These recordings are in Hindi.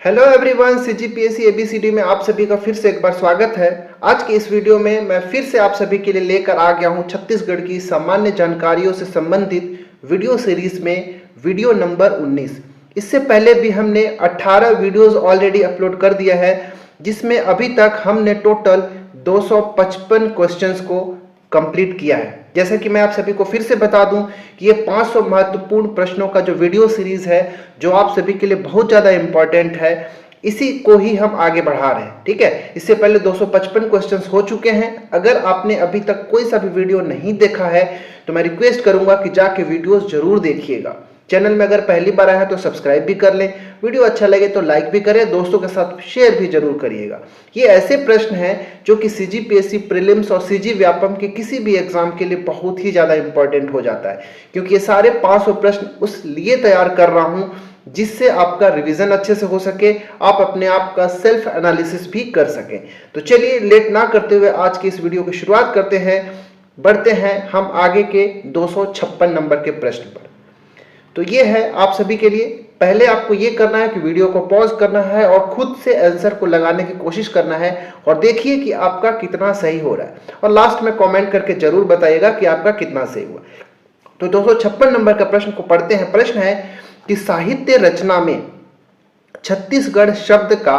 हेलो एवरीवन, सीजीपीएससी एबीसीडी में आप सभी का फिर से एक बार स्वागत है। आज के इस वीडियो में मैं फिर से आप सभी के लिए लेकर आ गया हूं छत्तीसगढ़ की सामान्य जानकारियों से संबंधित वीडियो सीरीज में वीडियो नंबर 19। इससे पहले भी हमने 18 वीडियोस ऑलरेडी अपलोड कर दिया है, जिसमें अभी तक हमने टोटल 255 क्वेश्चंस को कंप्लीट किया है। जैसा कि मैं आप सभी को फिर से बता दूं कि ये 500 महत्वपूर्ण प्रश्नों का जो वीडियो सीरीज है, जो आप सभी के लिए बहुत ज़्यादा इंपॉर्टेंट है, इसी को ही हम आगे बढ़ा रहे हैं। ठीक है, इससे पहले 255 क्वेश्चंस हो चुके हैं। अगर आपने अभी तक कोई सा भी वीडियो नहीं देखा है तो मैं रिक्वेस्ट करूंगा कि जाके वीडियोस जरूर देखिएगा। चैनल में अगर पहली बार आया है तो सब्सक्राइब भी कर लें, वीडियो अच्छा लगे तो लाइक भी करें, दोस्तों के साथ शेयर भी जरूर करिएगा। ये ऐसे प्रश्न हैं जो कि सीजीपीएससी प्रीलिम्स और सीजी व्यापम के किसी भी एग्जाम के लिए बहुत ही ज़्यादा इंपॉर्टेंट हो जाता है, क्योंकि ये सारे 500 प्रश्न उस लिए तैयार कर रहा हूँ जिससे आपका रिवीजन अच्छे से हो सके, आप अपने आप का सेल्फ एनालिसिस भी कर सकें। तो चलिए लेट ना करते हुए आज की इस वीडियो की शुरुआत करते हैं। बढ़ते हैं हम आगे के 256 नंबर के प्रश्न पर। तो ये है आप सभी के लिए। पहले आपको ये करना है कि वीडियो को पॉज करना है और खुद से आंसर को लगाने की कोशिश करना है और देखिए कि आपका कितना सही हो रहा है, और लास्ट में कमेंट करके जरूर बताइएगा कि आपका कितना सही हुआ। तो 256 नंबर का प्रश्न को पढ़ते हैं। प्रश्न है कि साहित्य रचना में छत्तीसगढ़ शब्द का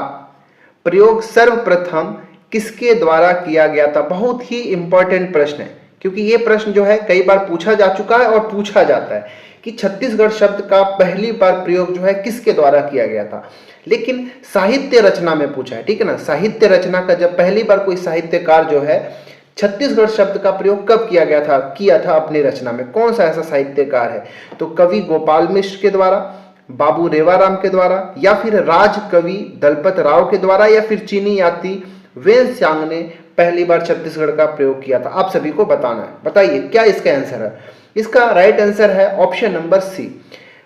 प्रयोग सर्वप्रथम किसके द्वारा किया गया था। बहुत ही इंपॉर्टेंट प्रश्न है, क्योंकि ये प्रश्न जो है कई बार पूछा जा चुका है और पूछा जाता है कि छत्तीसगढ़ शब्द का पहली बार प्रयोग जो है किसके द्वारा किया गया था, लेकिन साहित्य रचना में पूछा है। ठीक है ना, साहित्य रचना का जब पहली बार कोई साहित्यकार जो है छत्तीसगढ़ शब्द का प्रयोग कब किया था अपनी रचना में, कौन सा ऐसा साहित्यकार है, तो कवि गोपाल मिश्र के द्वारा, बाबू रेवाराम के द्वारा, या फिर राज कवि दलपत राव के द्वारा, या फिर चीनी यात्री वेनसांग ने पहली बार छत्तीसगढ़ का प्रयोग किया था। आप सभी को बताना है। बताइए क्या इसका आंसर है। इसका राइट आंसर है ऑप्शन नंबर सी,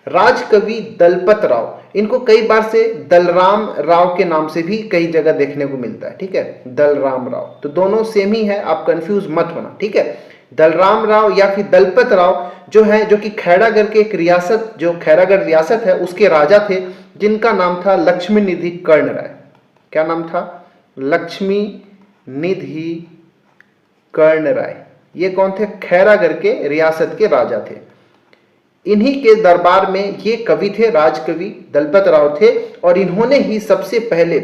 राजकवि दलपत राव। इनको कई बार से दलराम राव के नाम से भी कई जगह देखने को मिलता है। ठीक है, दलराम राव, तो दोनों सेम ही है, आप कंफ्यूज मत होना। ठीक है, दलराम राव या फिर दलपत राव जो है, जो कि खैरागढ़ के एक रियासत, जो खैरागढ़ रियासत है उसके राजा थे, जिनका नाम था लक्ष्मी निधि कर्ण राय। क्या नाम था? लक्ष्मी निधि कर्ण राय। ये कौन थे? खैरागढ़ के रियासत के राजा थे। इन्हीं के दरबार में ये कवि थे, राजकवि दलपत राव थे, और इन्होंने ही सबसे पहले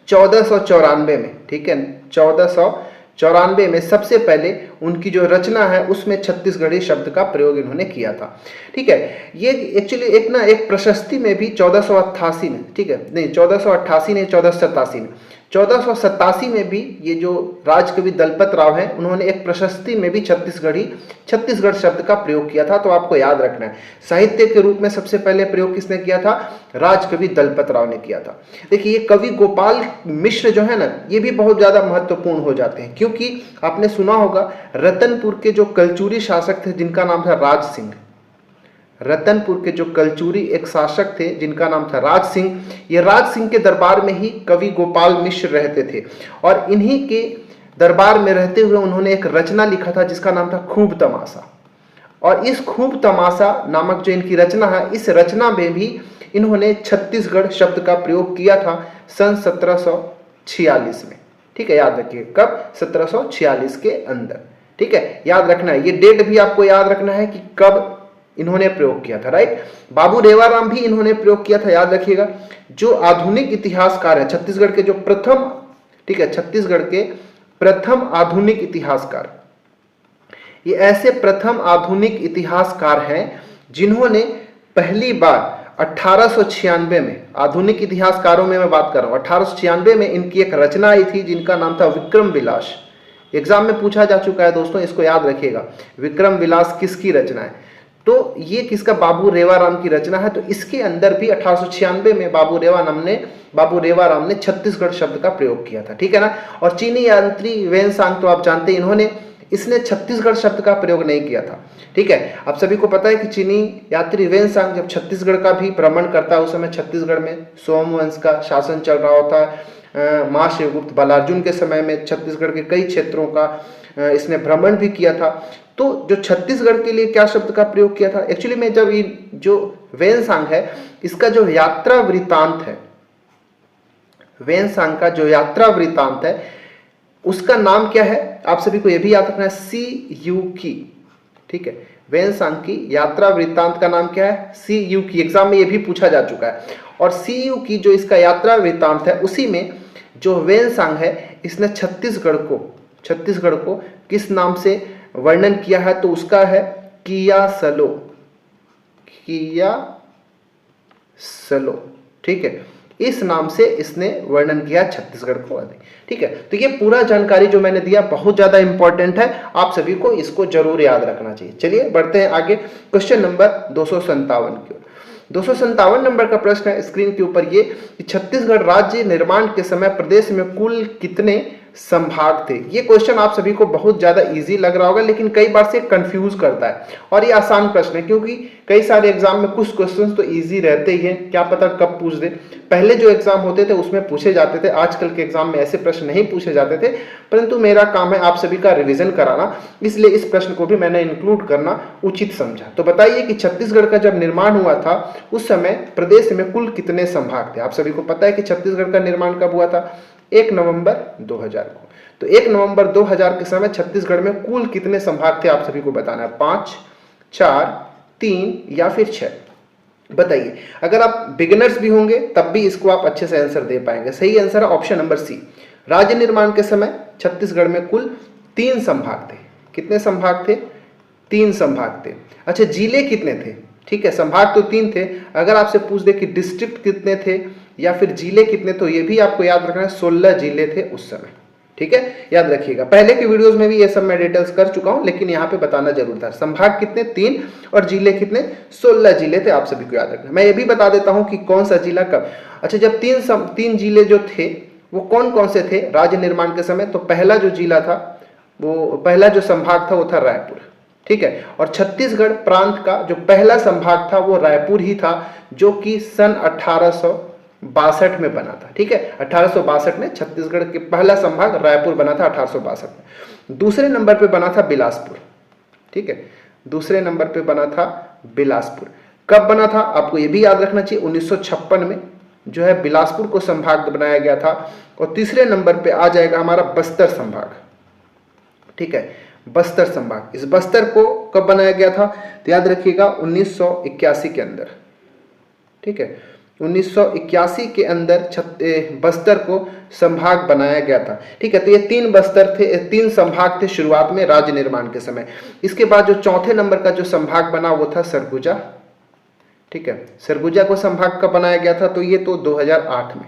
1494 में, ठीक है, 1494 में सबसे पहले उनकी जो रचना है उसमें छत्तीसगढ़ी शब्द का प्रयोग इन्होंने किया था। ठीक है, ये एक्चुअली एक प्रशस्ति में भी 1488 में, ठीक है, नहीं 1488 नहीं 1487 में, 1487 में भी ये जो राजकवि दलपत राव हैं उन्होंने एक प्रशस्ति में भी छत्तीसगढ़ शब्द का प्रयोग किया था। तो आपको याद रखना है, साहित्य के रूप में सबसे पहले प्रयोग किसने किया था? राजकवि दलपत राव ने किया था। देखिए ये कवि गोपाल मिश्र जो है ना, ये भी बहुत ज्यादा महत्वपूर्ण हो जाते हैं, क्योंकि आपने सुना होगा रतनपुर के जो कलचुरी शासक थे जिनका नाम था राज सिंह। रतनपुर के जो कलचुरी एक शासक थे जिनका नाम था राज सिंह, ये राज सिंह के दरबार में ही कवि गोपाल मिश्र रहते थे, और इन्हीं के दरबार में रहते हुए उन्होंने एक रचना लिखा था जिसका नाम था खूब तमाशा। और इस खूब तमाशा नामक जो इनकी रचना है, इस रचना में भी इन्होंने छत्तीसगढ़ शब्द का प्रयोग किया था सन 1746 में। ठीक है, याद रखिए कब? 1746 के अंदर। ठीक है, याद रखना है, ये डेट भी आपको याद रखना है कि कब इन्होंने प्रयोग किया था। राइट, बाबू रेवाराम भी इन्होंने प्रयोग किया था, याद रखिएगा। जो आधुनिक इतिहासकार है छत्तीसगढ़ के, जो प्रथम, ठीक है, छत्तीसगढ़ के प्रथम आधुनिक इतिहासकार, ये ऐसे प्रथम आधुनिक इतिहासकार हैं जिन्होंने पहली बार 1896 में, आधुनिक इतिहासकारों में मैं बात कर रहा हूं, 1896 में इनकी एक रचना आई थी जिनका नाम था विक्रम विलास। एग्जाम में पूछा जा चुका है दोस्तों, इसको याद रखिएगा। विक्रम विलास किसकी रचना है? तो ये किसका? बाबू रेवाराम की रचना है। तो इसके अंदर भी 1896 में बाबू रेवाराम ने छत्तीसगढ़ शब्द का प्रयोग किया था। ठीक है ना। और चीनी यात्री वेनसांग तो आप जानते हैं, इसने छत्तीसगढ़ शब्द का प्रयोग नहीं किया था। ठीक है, आप सभी को पता है कि चीनी यात्री वेनसांग जब छत्तीसगढ़ का भी भ्रमण करता है, उस समय छत्तीसगढ़ में सोमवंश का शासन चल रहा होता है। मां शिवगुप्त बालार्जुन के समय में छत्तीसगढ़ के कई क्षेत्रों का इसने भ्रमण भी किया था। तो जो छत्तीसगढ़ के लिए क्या शब्द का प्रयोग किया था? एक्चुअली में जब ये जो वेनसांग है, इसका जो यात्रा वृत्तांत है, वेनसांग का जो यात्रा वृत्तांत है उसका नाम क्या है? आप सभी को यह भी याद रखना है, सी यू की। ठीक है, वेनसांग की यात्रा वृत्तांत का नाम क्या है? सी यू की। एग्जाम में यह भी पूछा जा चुका है। और सी यू की जो इसका यात्रा वृत्तांत है उसी में जो वेनसांग है इसने छत्तीसगढ़ को किस नाम से वर्णन किया है? तो उसका है कियासलो। ठीक है, इस नाम से इसने वर्णन किया छत्तीसगढ़ को। ठीक है, तो ये पूरा जानकारी जो मैंने दिया बहुत ज्यादा इंपॉर्टेंट है, आप सभी को इसको जरूर याद रखना चाहिए। चलिए बढ़ते हैं आगे क्वेश्चन नंबर 257 की ओर। 257 नंबर का प्रश्न है स्क्रीन के ऊपर ये कि छत्तीसगढ़ राज्य निर्माण के समय प्रदेश में कुल कितने संभाग थे? ये क्वेश्चन आप सभी को बहुत ज्यादा इजी लग रहा होगा, लेकिन कई बार से कंफ्यूज करता है। और ये आसान प्रश्न है क्योंकि कई सारे एग्जाम में कुछ क्वेश्चंस तो इजी रहते ही हैं, क्या पता कब पूछ दे। पहले जो एग्जाम होते थे उसमें पूछे जाते थे, आजकल के एग्जाम में ऐसे प्रश्न नहीं पूछे जाते थे, परंतु मेरा काम है आप सभी का रिविजन कराना, इसलिए इस प्रश्न को भी मैंने इंक्लूड करना उचित समझा। तो बताइए कि छत्तीसगढ़ का जब निर्माण हुआ था उस समय प्रदेश में कुल कितने संभाग थे? आप सभी को पता है कि छत्तीसगढ़ का निर्माण कब हुआ था? 1 नवंबर 2000 को। तो 1 नवंबर 2000 के समय छत्तीसगढ़ में कुल कितने संभाग थे? आप सभी को बताना है, 5, 4, 3 या फिर 6। बताइए। अगर आप बिगिनर्स भी होंगे तब भी इसको आप अच्छे से आंसर दे पाएंगे। सही आंसर है ऑप्शन नंबर सी। राज्य निर्माण के समय छत्तीसगढ़ में कुल 3 संभाग थे। कितने संभाग थे? 3 संभाग थे। अच्छा, जिले कितने थे? ठीक है, संभाग तो 3 थे। अगर आपसे पूछ दे कि डिस्ट्रिक्ट कितने थे या फिर जिले कितने, तो ये भी आपको याद रखना है, 16 जिले थे उस समय। ठीक है, याद रखिएगा। पहले के वीडियोस में भी ये सब मैं डिटेल्स कर चुका हूं, लेकिन यहाँ पे बताना जरूर था। संभाग कितने? 3 और जिले कितने? 16 जिले थे, आप सभी को याद रखना। मैं ये भी बता देता हूं कि कौन सा जिला कब। अच्छा, जब 3 जिले जो थे वो कौन कौन से थे राज्य निर्माण के समय? तो पहला जो जिला था, वो पहला जो संभाग था वो था रायपुर। ठीक है, और छत्तीसगढ़ प्रांत का जो पहला संभाग था वो रायपुर ही था, जो कि सन 1862 में बना था। ठीक है, 1862 में छत्तीसगढ़ के पहला संभाग रायपुर बना था 1862 में। दूसरे नंबर पे बना था बिलासपुर। ठीक है, दूसरे नंबर पे बना था बिलासपुर। कब बना था आपको ये भी याद रखना चाहिए, 1956 में जो है बिलासपुर को संभाग बनाया गया था। और तीसरे नंबर पे आ जाएगा हमारा बस्तर संभाग। ठीक है, बस्तर संभाग। इस बस्तर को कब बनाया गया था? तो याद रखिएगा 1981 के अंदर। ठीक है, 1981 के अंदर बस्तर को संभाग बनाया गया था। ठीक है, तो ये 3 बस्तर थे, 3 संभाग थे शुरुआत में राज्य निर्माण के समय। इसके बाद जो चौथे नंबर का जो संभाग बना वो था सरगुजा। ठीक है, सरगुजा को संभाग कब बनाया गया था? तो ये तो 2008 में।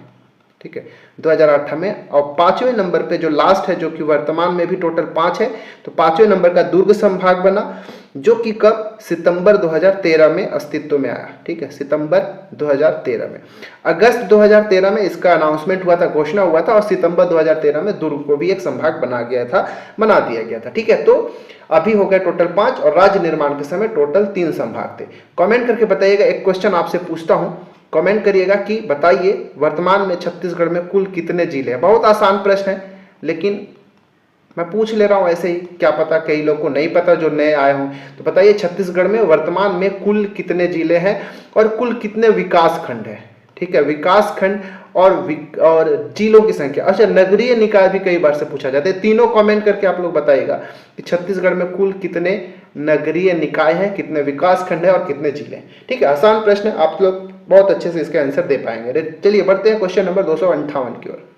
ठीक है, 2008 में। और 5वें नंबर पे जो लास्ट है, जो कि वर्तमान में भी टोटल 5 है, तो 5वें नंबर का दुर्ग संभाग बना, जो कि कब? सितंबर 2013 में अस्तित्व में आया। ठीक है, सितंबर 2013 में। अगस्त 2013 में इसका अनाउंसमेंट हुआ था, घोषणा हुआ था, और सितंबर 2013 में दुर्ग को भी एक संभाग बना दिया गया था। ठीक है, तो अभी हो गया टोटल 5 और राज्य निर्माण के समय टोटल 3 संभाग थे। कमेंट करके बताइएगा। एक क्वेश्चन आपसे पूछता हूं, कमेंट करिएगा कि बताइए वर्तमान में छत्तीसगढ़ में कुल कितने जिले हैं? बहुत आसान प्रश्न है, लेकिन मैं पूछ ले रहा हूं ऐसे ही, क्या पता कई लोग को नहीं पता जो नए आए हों। तो बताइए छत्तीसगढ़ में वर्तमान में कुल कितने जिले हैं और कुल कितने विकास खंड हैं? ठीक है, विकास खंड और जिलों की संख्या। अच्छा, नगरीय निकाय भी कई बार से पूछा जाता है। तीनों कमेंट करके आप लोग बताइएगा कि छत्तीसगढ़ में कुल कितने नगरीय निकाय हैं, कितने विकास खंड है और कितने जिले हैं। ठीक है, आसान प्रश्न है, आप लोग बहुत अच्छे से इसका आंसर दे पाएंगे। चलिए बढ़ते हैं क्वेश्चन नंबर 258 की ओर।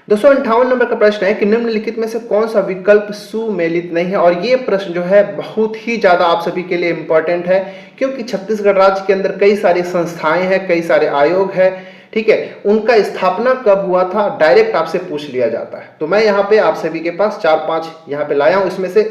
258 नंबर का प्रश्न है कि निम्नलिखित में से कौन सा विकल्प सुमेलित नहीं है? और ये प्रश्न जो है बहुत ही ज्यादा आप सभी के लिए इंपॉर्टेंट है, क्योंकि छत्तीसगढ़ राज्य के अंदर कई सारी संस्थाएं हैं, कई सारे आयोग है। ठीक है, उनका स्थापना कब हुआ था डायरेक्ट आपसे पूछ लिया जाता है। तो मैं यहाँ पे आप सभी के पास 4-5 यहाँ पे लाया हूं, इसमें से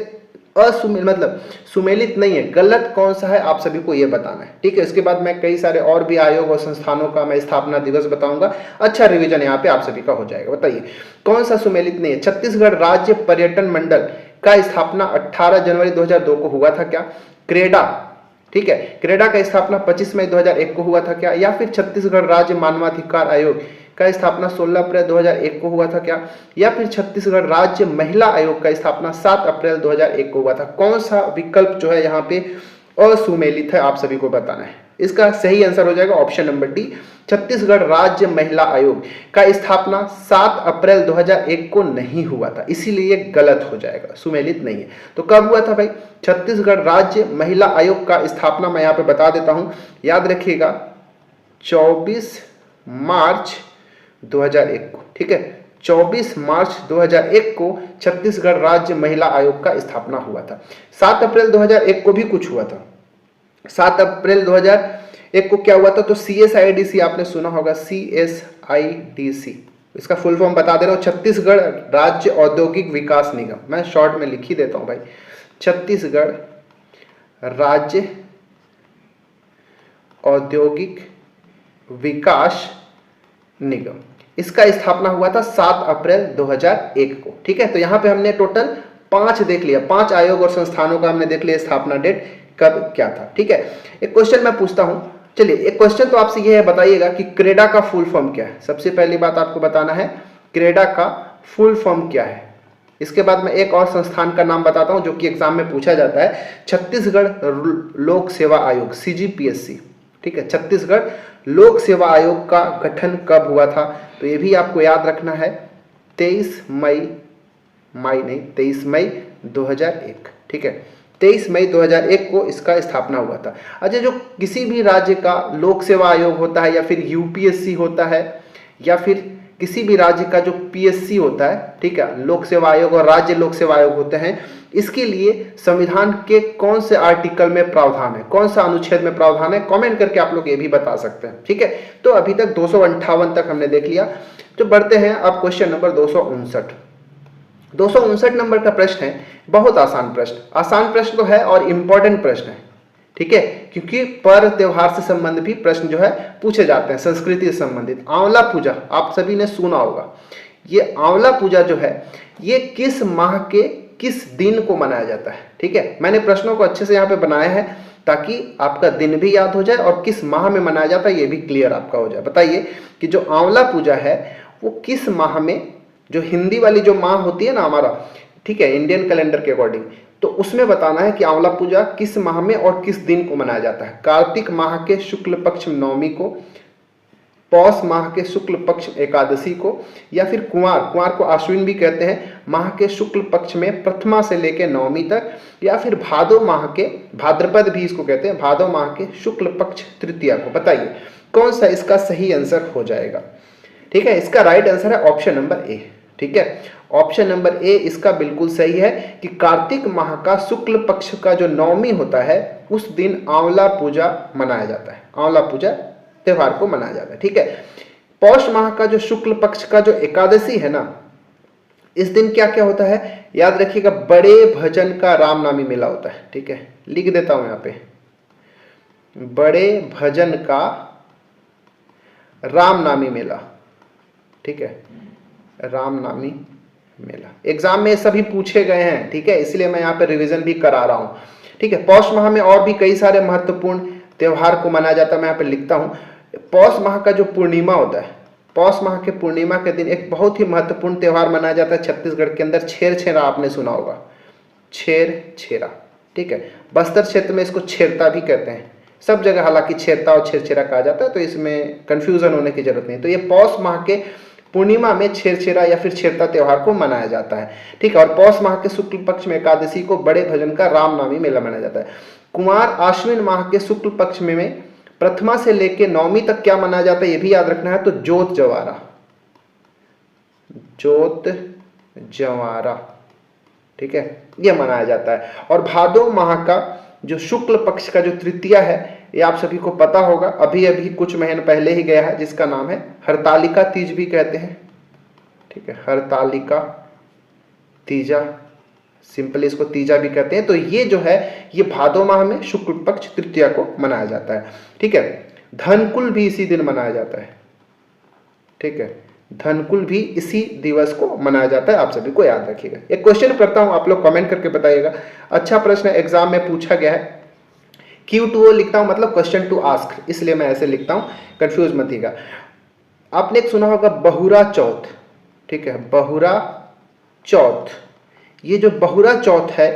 सुमेलित नहीं है, गलत कौन सा है आप सभी को ये बताना है। ठीक है, इसके बाद मैं कई सारे और भी आयोग और संस्थानों का मैं स्थापना दिवस बताऊंगा। अच्छा रिवीजन यहाँ पे आप सभी का हो जाएगा। बताइए कौन सा सुमेलित नहीं है? छत्तीसगढ़ राज्य पर्यटन मंडल का स्थापना 18 जनवरी 2002 को हुआ था क्या? क्रेडा, ठीक है, क्रेडा का स्थापना 25 मई 2001 को हुआ था क्या? या फिर छत्तीसगढ़ राज्य मानवाधिकार आयोग का स्थापना 16 अप्रैल 2001 को हुआ था क्या? या फिर छत्तीसगढ़ राज्य महिला आयोग का स्थापना 7 अप्रैल 2001 को हुआ था? कौन सा विकल्प जो है यहाँ पे असुमेलित है आप सभी को बताना है। इसका सही आंसर हो जाएगा ऑप्शन नंबर डी, छत्तीसगढ़ राज्य महिला आयोग का स्थापना 7 अप्रैल 2001 को नहीं हुआ था, इसीलिए ये गलत हो जाएगा, सुमेलित नहीं है। तो कब हुआ था भाई? छत्तीसगढ़ राज्य महिला आयोग का स्थापना मैं यहाँ पे बता देता हूँ, याद रखिएगा 24 मार्च 2001 को, ठीक है, 24 मार्च 2001 को छत्तीसगढ़ राज्य महिला आयोग का स्थापना हुआ था। 7 अप्रैल 2001 को भी कुछ हुआ था। 7 अप्रैल 2001 को क्या हुआ था? तो CSIDC आपने सुना होगा, CSIDC, इसका फुल फॉर्म बता दे रहा हूँ, छत्तीसगढ़ राज्य औद्योगिक विकास निगम, मैं शॉर्ट में लिख ही देता हूँ भाई, छत्तीसगढ़ राज्य औद्योगिक विकास निगम, इसका स्थापना हुआ था 7 अप्रैल 2001 को, ठीक है। तो यहाँ पे हमने टोटल 5 देख लिया, 5 आयोग और संस्थानों का हमने देख लिया स्थापना डेट कब क्या था, ठीक है। एक क्वेश्चन मैं पूछता हूँ, चलिए एक क्वेश्चन तो आपसे ये है, बताइएगा कि क्रेडा का फुल फॉर्म क्या है। सबसे पहली बात आपको बताना है क्रेडा का फुल फॉर्म क्या है। इसके बाद मैं एक और संस्थान का नाम बताता हूँ जो कि एग्जाम में पूछा जाता है, छत्तीसगढ़ लोक सेवा आयोग, CGPSC, ठीक है। छत्तीसगढ़ लोक सेवा आयोग का गठन कब हुआ था? तो ये भी आपको याद रखना है, 23 मई 2001, ठीक है, 23 मई 2001 को इसका स्थापना हुआ था। अच्छा, जो किसी भी राज्य का लोक सेवा आयोग होता है या फिर UPSC होता है या फिर किसी भी राज्य का जो PSC होता है, ठीक है, लोक सेवा आयोग और राज्य लोक सेवा आयोग होते हैं, इसके लिए संविधान के कौन से आर्टिकल में प्रावधान है, कौन सा अनुच्छेद में प्रावधान है, कमेंट करके आप लोग ये भी बता सकते हैं, ठीक है। तो अभी तक 258 तक हमने देख लिया। तो बढ़ते हैं अब क्वेश्चन नंबर 259 नंबर का प्रश्न है, बहुत आसान प्रश्न तो है और इंपॉर्टेंट प्रश्न है, ठीक है, क्योंकि पर्व त्योहार से संबंध भी प्रश्न जो है पूछे जाते हैं, संस्कृति से संबंधित। आंवला पूजा आप सभी ने सुना होगा, ये आंवला पूजा जो है ये किस माह के किस दिन को मनाया जाता है, ठीक है। मैंने प्रश्नों को अच्छे से यहाँ पे बनाया है ताकि आपका दिन भी याद हो जाए और किस माह में मनाया जाता है ये भी क्लियर आपका हो जाए। बताइए कि जो आंवला पूजा है वो किस माह में, जो हिंदी वाली जो माह होती है ना हमारा, ठीक है, इंडियन कैलेंडर के अकॉर्डिंग, तो उसमें बताना है कि आंवला पूजा किस माह में और किस दिन को मनाया जाता है। कार्तिक माह के शुक्ल पक्ष नवमी को, पौष माह के शुक्ल पक्ष एकादशी को, या फिर कुंवार को आश्विन भी कहते हैं, माह के शुक्ल पक्ष में प्रथमा से लेकर नवमी तक, या फिर भादो माह के, भाद्रपद भी इसको कहते हैं, भादो माह के शुक्ल पक्ष तृतीया को। बताइए कौन सा इसका सही आंसर हो जाएगा, ठीक है। इसका राइट आंसर है ऑप्शन नंबर ए, ठीक है, ऑप्शन नंबर ए इसका बिल्कुल सही है कि कार्तिक माह का शुक्ल पक्ष का जो नवमी होता है उस दिन आंवला पूजा मनाया जाता है, आंवला पूजा त्योहार को मनाया जाता है, ठीक है। पौष माह का जो शुक्ल पक्ष का जो एकादशी है ना, इस दिन क्या क्या होता है याद रखिएगा, बड़े भजन का रामनामी मेला होता है, ठीक है, लिख देता हूं यहां पे, बड़े भजन का रामनामी मेला, ठीक है, रामनामी मेला। एग्जाम में सभी पूछे गए हैं, ठीक है, इसलिए मैं यहाँ पे रिवीजन भी करा रहा हूँ, ठीक है। पौष माह में और भी कई सारे महत्वपूर्ण त्योहार को मनाया जाता है, मैं यहाँ पे लिखता हूँ। पौष माह का जो पूर्णिमा होता है, पौष माह के पूर्णिमा के दिन एक बहुत ही महत्वपूर्ण त्योहार मनाया जाता है छत्तीसगढ़ के अंदर, छेरछेरा आपने सुना होगा, छेरछेरा, ठीक है। बस्तर क्षेत्र में इसको छेरता भी कहते हैं, सब जगह हालांकि छेरता और छेरछेरा कहा जाता है, तो इसमें कंफ्यूजन होने की जरूरत नहीं। तो ये पौष माह के पूर्णिमा में छेरछेरा या फिर छेरता त्योहार को मनाया जाता है, ठीक है। और पौष माह के शुक्ल पक्ष में एकादशी को बड़े भजन का रामनामी मेला मनाया जाता है। कुमार आश्विन माह के शुक्ल पक्ष में प्रथमा से लेकर नवमी तक क्या मनाया जाता है ये भी याद रखना है, तो जोत जवारा, जोत जवारा, ठीक है, यह मनाया जाता है। और भादो माह का जो शुक्ल पक्ष का जो तृतीया है ये आप सभी को पता होगा, अभी अभी कुछ महीने पहले ही गया है, जिसका नाम है हरतालिका तीज भी कहते हैं, ठीक है, हरतालिका तीजा, सिंपली इसको तीजा भी कहते हैं। तो ये जो है ये भादो माह में शुक्ल पक्ष तृतीया को मनाया जाता है, ठीक है। धनकुल भी इसी दिन मनाया जाता है, ठीक है, धनकुल भी इसी दिवस को मनाया जाता है, आप सभी को याद रखिएगा। एक क्वेश्चन करता हूं, आप लोग कमेंट करके बताइएगा, अच्छा प्रश्न एग्जाम में पूछा गया है, Q2O लिखता हूं मतलब क्वेश्चन टू आस्क, इसलिए मैं ऐसे लिखता हूं, कंफ्यूज मत होइएगा। आपने एक सुना होगा बहुरा चौथ, ठीक है, बहुरा चौथ। ये जो बहुरा चौथ है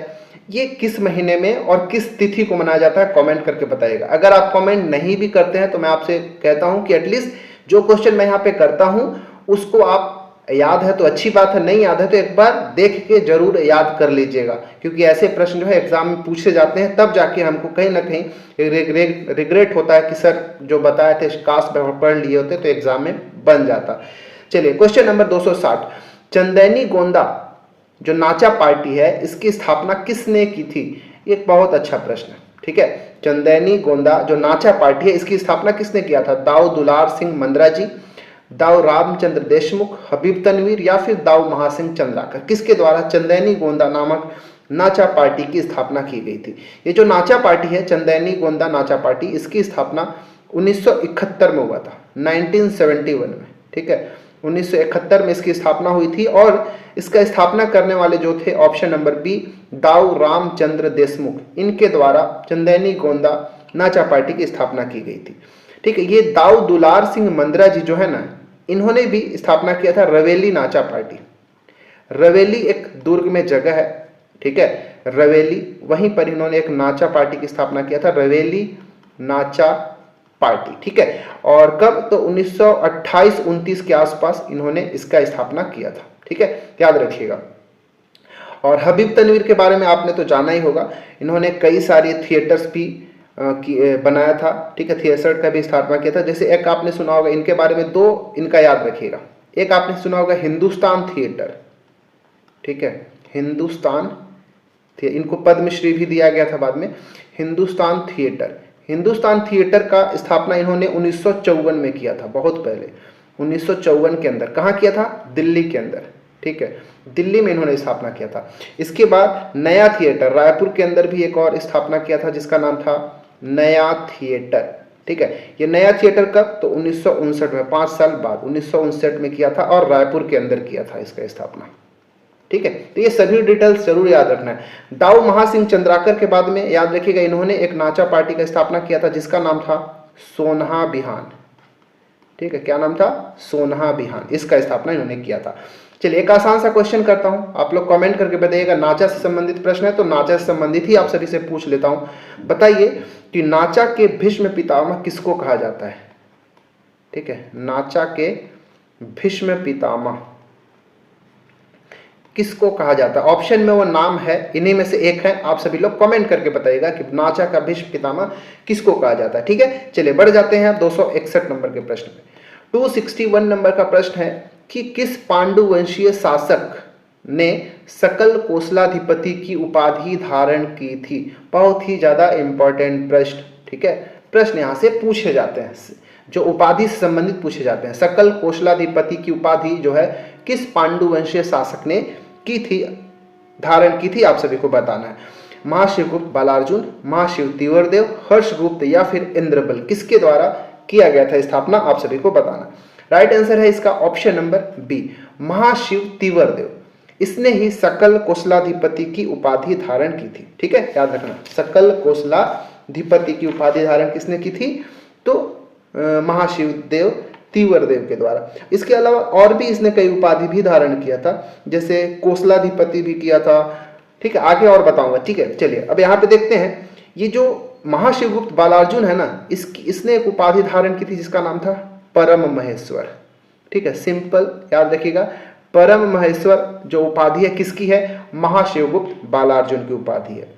ये किस महीने में और किस तिथि को मनाया जाता है, कमेंट करके बताइएगा। अगर आप कमेंट नहीं भी करते हैं तो मैं आपसे कहता हूं कि एटलीस्ट जो क्वेश्चन मैं यहाँ पे करता हूं उसको आप याद है तो अच्छी बात है, नहीं याद है तो एक बार देख के जरूर याद कर लीजिएगा, क्योंकि ऐसे प्रश्न जो है एग्जाम में पूछे जाते हैं, तब जाके हमको कहीं ना कहीं रिग्रेट होता है कि सर जो बताए थे काश पढ़ लिए होते तो एग्जाम में बन जाता। चलिए क्वेश्चन नंबर 260, चंदैनी गोंदा जो नाचा पार्टी है इसकी स्थापना किसने की थी? एक बहुत अच्छा प्रश्न है, ठीक है। चंदैनी गोंदा जो नाचा पार्टी है इसकी स्थापना किसने किया था? दाऊ दुलार सिंह मंद्रा जी, दाऊ रामचंद्र देशमुख, हबीब तनवीर या फिर दाऊ महासिंह चंद्राकर? किसके द्वारा चंदैनी गोंदा नामक नाचा पार्टी की स्थापना की गई थी? ये जो नाचा पार्टी है चंदैनी गोंदा नाचा पार्टी, इसकी स्थापना 1971 में हुआ था, 1971 में, ठीक है। 1971 में इसकी स्थापना हुई थी और इसका स्थापना करने वाले जो थे ऑप्शन नंबर बी दाऊ रामचंद्र देशमुख, इनके द्वारा चंदैनी गोंदा नाचा पार्टी की स्थापना की गई थी, ठीक है। ये दाऊ दुलार सिंह मंद्रा जी जो है ना, इन्होंने भी स्थापना किया था रवेली नाचा पार्टी। रवेली एक दुर्ग में जगह है, ठीक है, रवेली, वहीं पर इन्होंने एक नाचा पार्टी की स्थापना किया था, रवेली नाचा पार्टी, ठीक है। और कब? तो 1928-29 के आसपास इन्होंने इसका स्थापना किया था, ठीक है, याद रखिएगा। और हबीब तनवीर के बारे में आपने तो जाना ही होगा, इन्होंने कई सारे थिएटर्स भी बनाया था, ठीक है, थिएटर का भी स्थापना किया था। जैसे एक आपने सुना होगा, इनके बारे में दो इनका याद रखिएगा, एक आपने सुना होगा हिंदुस्तान थिएटर, ठीक है, हिंदुस्तान, इनको पद्मश्री भी दिया गया था बाद में, हिंदुस्तान थिएटर। हिंदुस्तान थिएटर का स्थापना इन्होंने 1954 में किया था, बहुत पहले 1954 के अंदर। कहाँ किया था? दिल्ली के अंदर, ठीक है, दिल्ली में इन्होंने स्थापना किया था। इसके बाद नया थिएटर रायपुर के अंदर भी एक और स्थापना किया था जिसका नाम था नया थिएटर, ठीक है। ये नया थिएटर कब? तो 1959 में, 5 साल बाद 1959 में किया था और रायपुर के अंदर किया था इसका स्थापना, ठीक है। तो ये सभी डिटेल्स जरूर याद रखना है। दाऊ महासिंह चंद्राकर के बाद में याद रखिएगा, इन्होंने एक नाचा पार्टी का स्थापना किया था जिसका नाम था सोन्हा बिहान, ठीक है, क्या नाम था? सोन्हा बिहान, इसका स्थापना इन्होंने किया था। चलिए एक आसान सा क्वेश्चन करता हूं, आप लोग कमेंट करके बताइएगा। नाचा से संबंधित प्रश्न है तो नाचा से संबंधित ही आप सभी से पूछ लेता हूं। बताइए कि नाचा के भीष्म पितामह किसको कहा जाता है? ठीक है, नाचा के भीष्म पितामह किसको कहा जाता है? ऑप्शन में वो नाम है, इन्हीं में से एक है, आप सभी लोग कमेंट करके बताइएगा कि नाचा का भीष्म पितामह किसको कहा जाता है। ठीक है, चलिए बढ़ जाते हैं 261 नंबर के प्रश्न में। 261 नंबर का प्रश्न है कि किस पांडु वंशीय शासक ने सकल कोसलाधिपति की उपाधि धारण की थी? बहुत ही ज्यादा इंपॉर्टेंट प्रश्न, ठीक है, प्रश्न यहां से पूछे जाते हैं, जो उपाधि से संबंधित पूछे जाते हैं। सकल कोसलाधिपति की उपाधि जो है किस पांडु वंशीय शासक ने की थी, धारण की थी, आप सभी को बताना है। महाशिवगुप्त बालार्जुन, महाशिव तीवरदेव, हर्षगुप्त या फिर इंद्रबल, किसके द्वारा किया गया था स्थापना, आप सभी को बताना। राइट आंसर है इसका ऑप्शन नंबर बी, महाशिव तीवरदेव। इसने ही सकल कोसलाधिपति की उपाधि धारण की थी। ठीक है, याद रखना, सकल कोसलाधिपति की उपाधि धारण किसने की थी? तो महाशिव देव तीवरदेव के द्वारा। इसके अलावा और भी इसने कई उपाधि भी धारण किया था, जैसे कोसलाधिपति भी किया था। ठीक है, आगे और बताऊंगा। ठीक है, चलिए अब यहाँ पे देखते हैं, ये जो महाशिवगुप्त बालार्जुन है ना, इसने एक उपाधि धारण की थी जिसका नाम था परम महेश्वर। ठीक है, सिंपल याद रखिएगा, परम महेश्वर जो उपाधि है किसकी है? महाशिवगुप्त बालार्जुन की उपाधि है।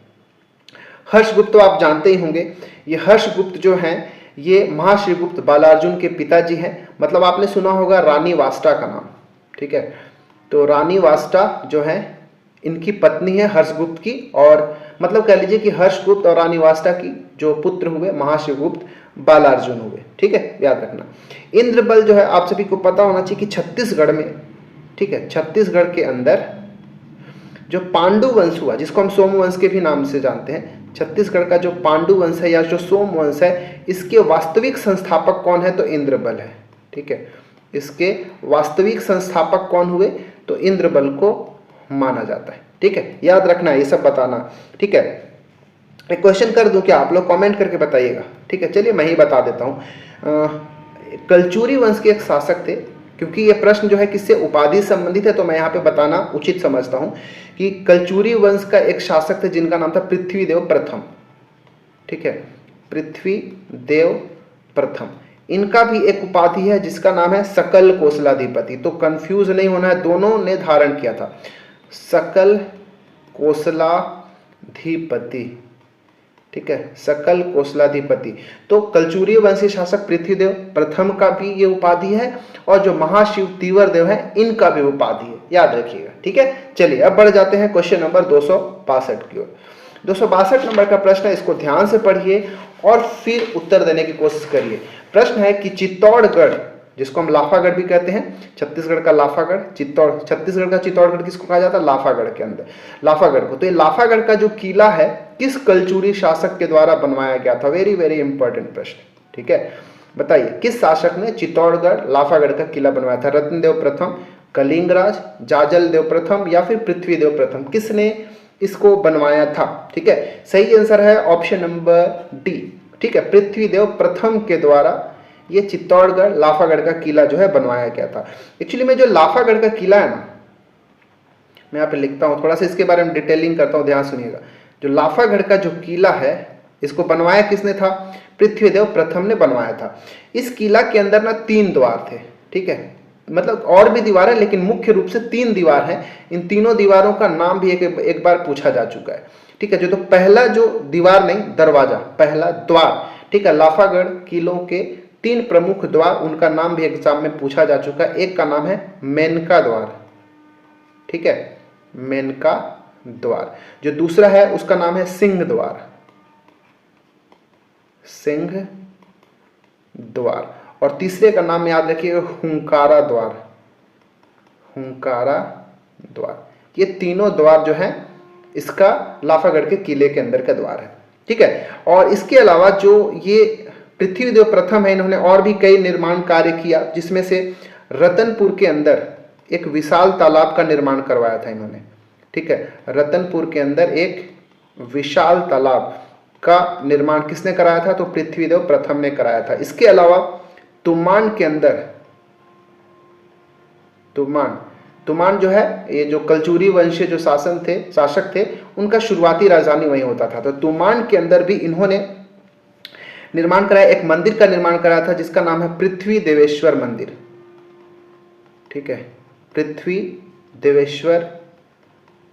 हर्षगुप्त तो आप जानते ही होंगे, ये हर्षगुप्त जो हैं ये महाशिवगुप्त बालार्जुन के पिताजी हैं। मतलब आपने सुना होगा रानी वास्टा का नाम। ठीक है, तो रानी वास्टा जो है इनकी पत्नी है हर्षगुप्त की, और मतलब कह लीजिए कि हर्षगुप्त और रानी वास्टा की जो पुत्र हुए महाशिवगुप्त बालार्जुन हुए। ठीक है, याद रखना। इंद्रबल जो है आप सभी को पता होना चाहिए कि छत्तीसगढ़ में, ठीक है, छत्तीसगढ़ के अंदर जो पांडु वंश हुआ, जिसको हम सोमवंश के भी नाम से जानते हैं, छत्तीसगढ़ का जो पांडु वंश है या जो सोमवंश है, इसके वास्तविक संस्थापक कौन है? तो इंद्रबल है। ठीक है, इसके वास्तविक संस्थापक कौन हुए? तो इंद्रबल को माना जाता है। ठीक है, याद रखना, ये सब बताना। ठीक है, एक क्वेश्चन कर दूं क्या? आप लोग कमेंट करके बताइएगा। ठीक है, चलिए मैं ही बता देता हूं। कलचुरी वंश के एक शासक थे, क्योंकि ये प्रश्न जो है किससे उपाधि संबंधित है, तो मैं यहाँ पे बताना उचित समझता हूँ कि कलचुरी वंश का एक शासक थे जिनका नाम था पृथ्वीदेव प्रथम। ठीक है, पृथ्वीदेव प्रथम। इनका भी एक उपाधि है जिसका नाम है सकल कोसलाधिपति। तो कंफ्यूज नहीं होना है, दोनों ने धारण किया था, सकल कोसलाधिपति। ठीक है, सकल कोसलाधिपति। तो कलचुरी वंशी शासक पृथ्वीदेव प्रथम का भी ये उपाधि है और जो महाशिव तीवर देव है इनका भी उपाधि है, याद रखिएगा। ठीक है, चलिए अब बढ़ जाते हैं क्वेश्चन नंबर 262 की ओर। 262 नंबर का प्रश्न है, इसको ध्यान से पढ़िए और फिर उत्तर देने की कोशिश करिए। प्रश्न है कि चित्तौड़गढ़, जिसको हम लाफागढ़ भी कहते हैं, छत्तीसगढ़ का लाफागढ़, छत्तीसगढ़ का चित्तौड़गढ़ किसको कहा जाता है? लाफागढ़ के अंदर, लाफागढ़ को। तो ये लाफागढ़ का जो किला है किस कलचुरी शासक के द्वारा बनवाया गया था? वेरी वेरी इंपॉर्टेंट प्रश्न। ठीक है, बताइए किस शासक ने चित्तौड़गढ़ लाफागढ़ का किला बनवाया था? रत्नदेव प्रथम, कलिंगराज, जाजल देव प्रथम या फिर पृथ्वीदेव प्रथम? किसने इसको बनवाया था? ठीक है, सही आंसर है ऑप्शन नंबर डी। ठीक है, पृथ्वीदेव प्रथम के द्वारा ये चित्तौड़गढ़ लाफागढ़ का किला जो है बनवाया गया था। एक्चुअली में जो लाफागढ़ का किला है ना, मैं यहाँ पे लिखता हूँ, थोड़ा सा इसके बारे में डिटेलिंग करता हूँ, ध्यान सुनिएगा। जो लाफागढ़ का जो किला है इसको बनवाया किसने था? पृथ्वीदेव प्रथम ने बनवाया था। इस किला के अंदर ना 3 द्वार थे। ठीक है, मतलब और भी दीवार है लेकिन मुख्य रूप से 3 दीवार हैं। इन तीनों दीवारों का नाम भी एक बार पूछा जा चुका है। ठीक है, जो तो पहला जो दीवार नहीं, दरवाजा, पहला द्वार। ठीक है, लाफागढ़ किलों के 3 प्रमुख द्वार, उनका नाम भी एग्जाम में पूछा जा चुका है। एक का नाम है मेनका द्वार। ठीक है, मेनका द्वार। जो दूसरा है उसका नाम है सिंह द्वार, सिंह द्वार। और तीसरे का नाम याद रखिएगा हुंकारा द्वार, हुंकारा द्वार। ये तीनों द्वार जो है इसका लाफागढ़ के किले के अंदर का द्वार है। ठीक है, और इसके अलावा जो ये पृथ्वीदेव प्रथम है, इन्होंने और भी कई निर्माण कार्य किया, जिसमें से रतनपुर के अंदर एक विशाल तालाब का निर्माण करवाया था इन्होंने। ठीक है, रतनपुर के अंदर एक विशाल तालाब का निर्माण किसने कराया था? तो पृथ्वीदेव प्रथम ने कराया था। इसके अलावा तुमान के अंदर, तुमान जो है ये जो कलचुरी वंशीय जो शासक थे उनका शुरुआती राजधानी वहीं होता था। तो तुमान के अंदर भी इन्होंने निर्माण कराया, एक मंदिर का निर्माण कराया था जिसका नाम है पृथ्वी देवेश्वर मंदिर। ठीक है, पृथ्वी देवेश्वर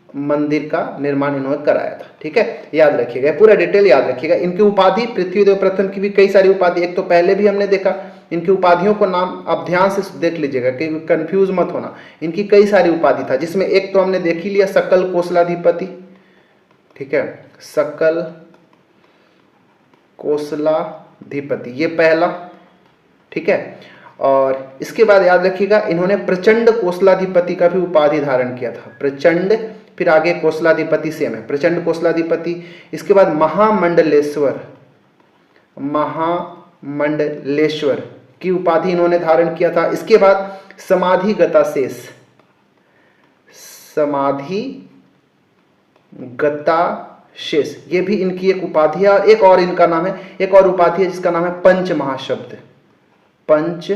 मंदिर का निर्माण इन्होंने कराया था। ठीक है, याद रखिएगा, पूरा डिटेल याद रखिएगा। इनकी उपाधि, पृथ्वीदेव प्रथम की भी कई सारी उपाधि, एक तो पहले भी हमने देखा, इनकी उपाधियों को नाम आप ध्यान से देख लीजिएगा कि कंफ्यूज मत होना। इनकी कई सारी उपाधि था, जिसमें एक तो हमने देख ही लिया, सकल कोसलाधिपति। ठीक है, सकल कोसलाधिपति, ये पहला। ठीक है, और इसके बाद याद रखिएगा इन्होंने प्रचंड कोसलाधिपति का भी उपाधि धारण किया था। प्रचंड, फिर आगे कोसलाधिपति सेम है, प्रचंड कोसलाधिपति। इसके बाद महामंडलेश्वर, महामंडलेश्वर की उपाधि इन्होंने धारण किया था। इसके बाद समाधिगता शेष, समाधिगता शेष, ये भी इनकी एक उपाधि है। और एक और इनका नाम है, एक और उपाधि है जिसका नाम है पंच महाशब्द, पंच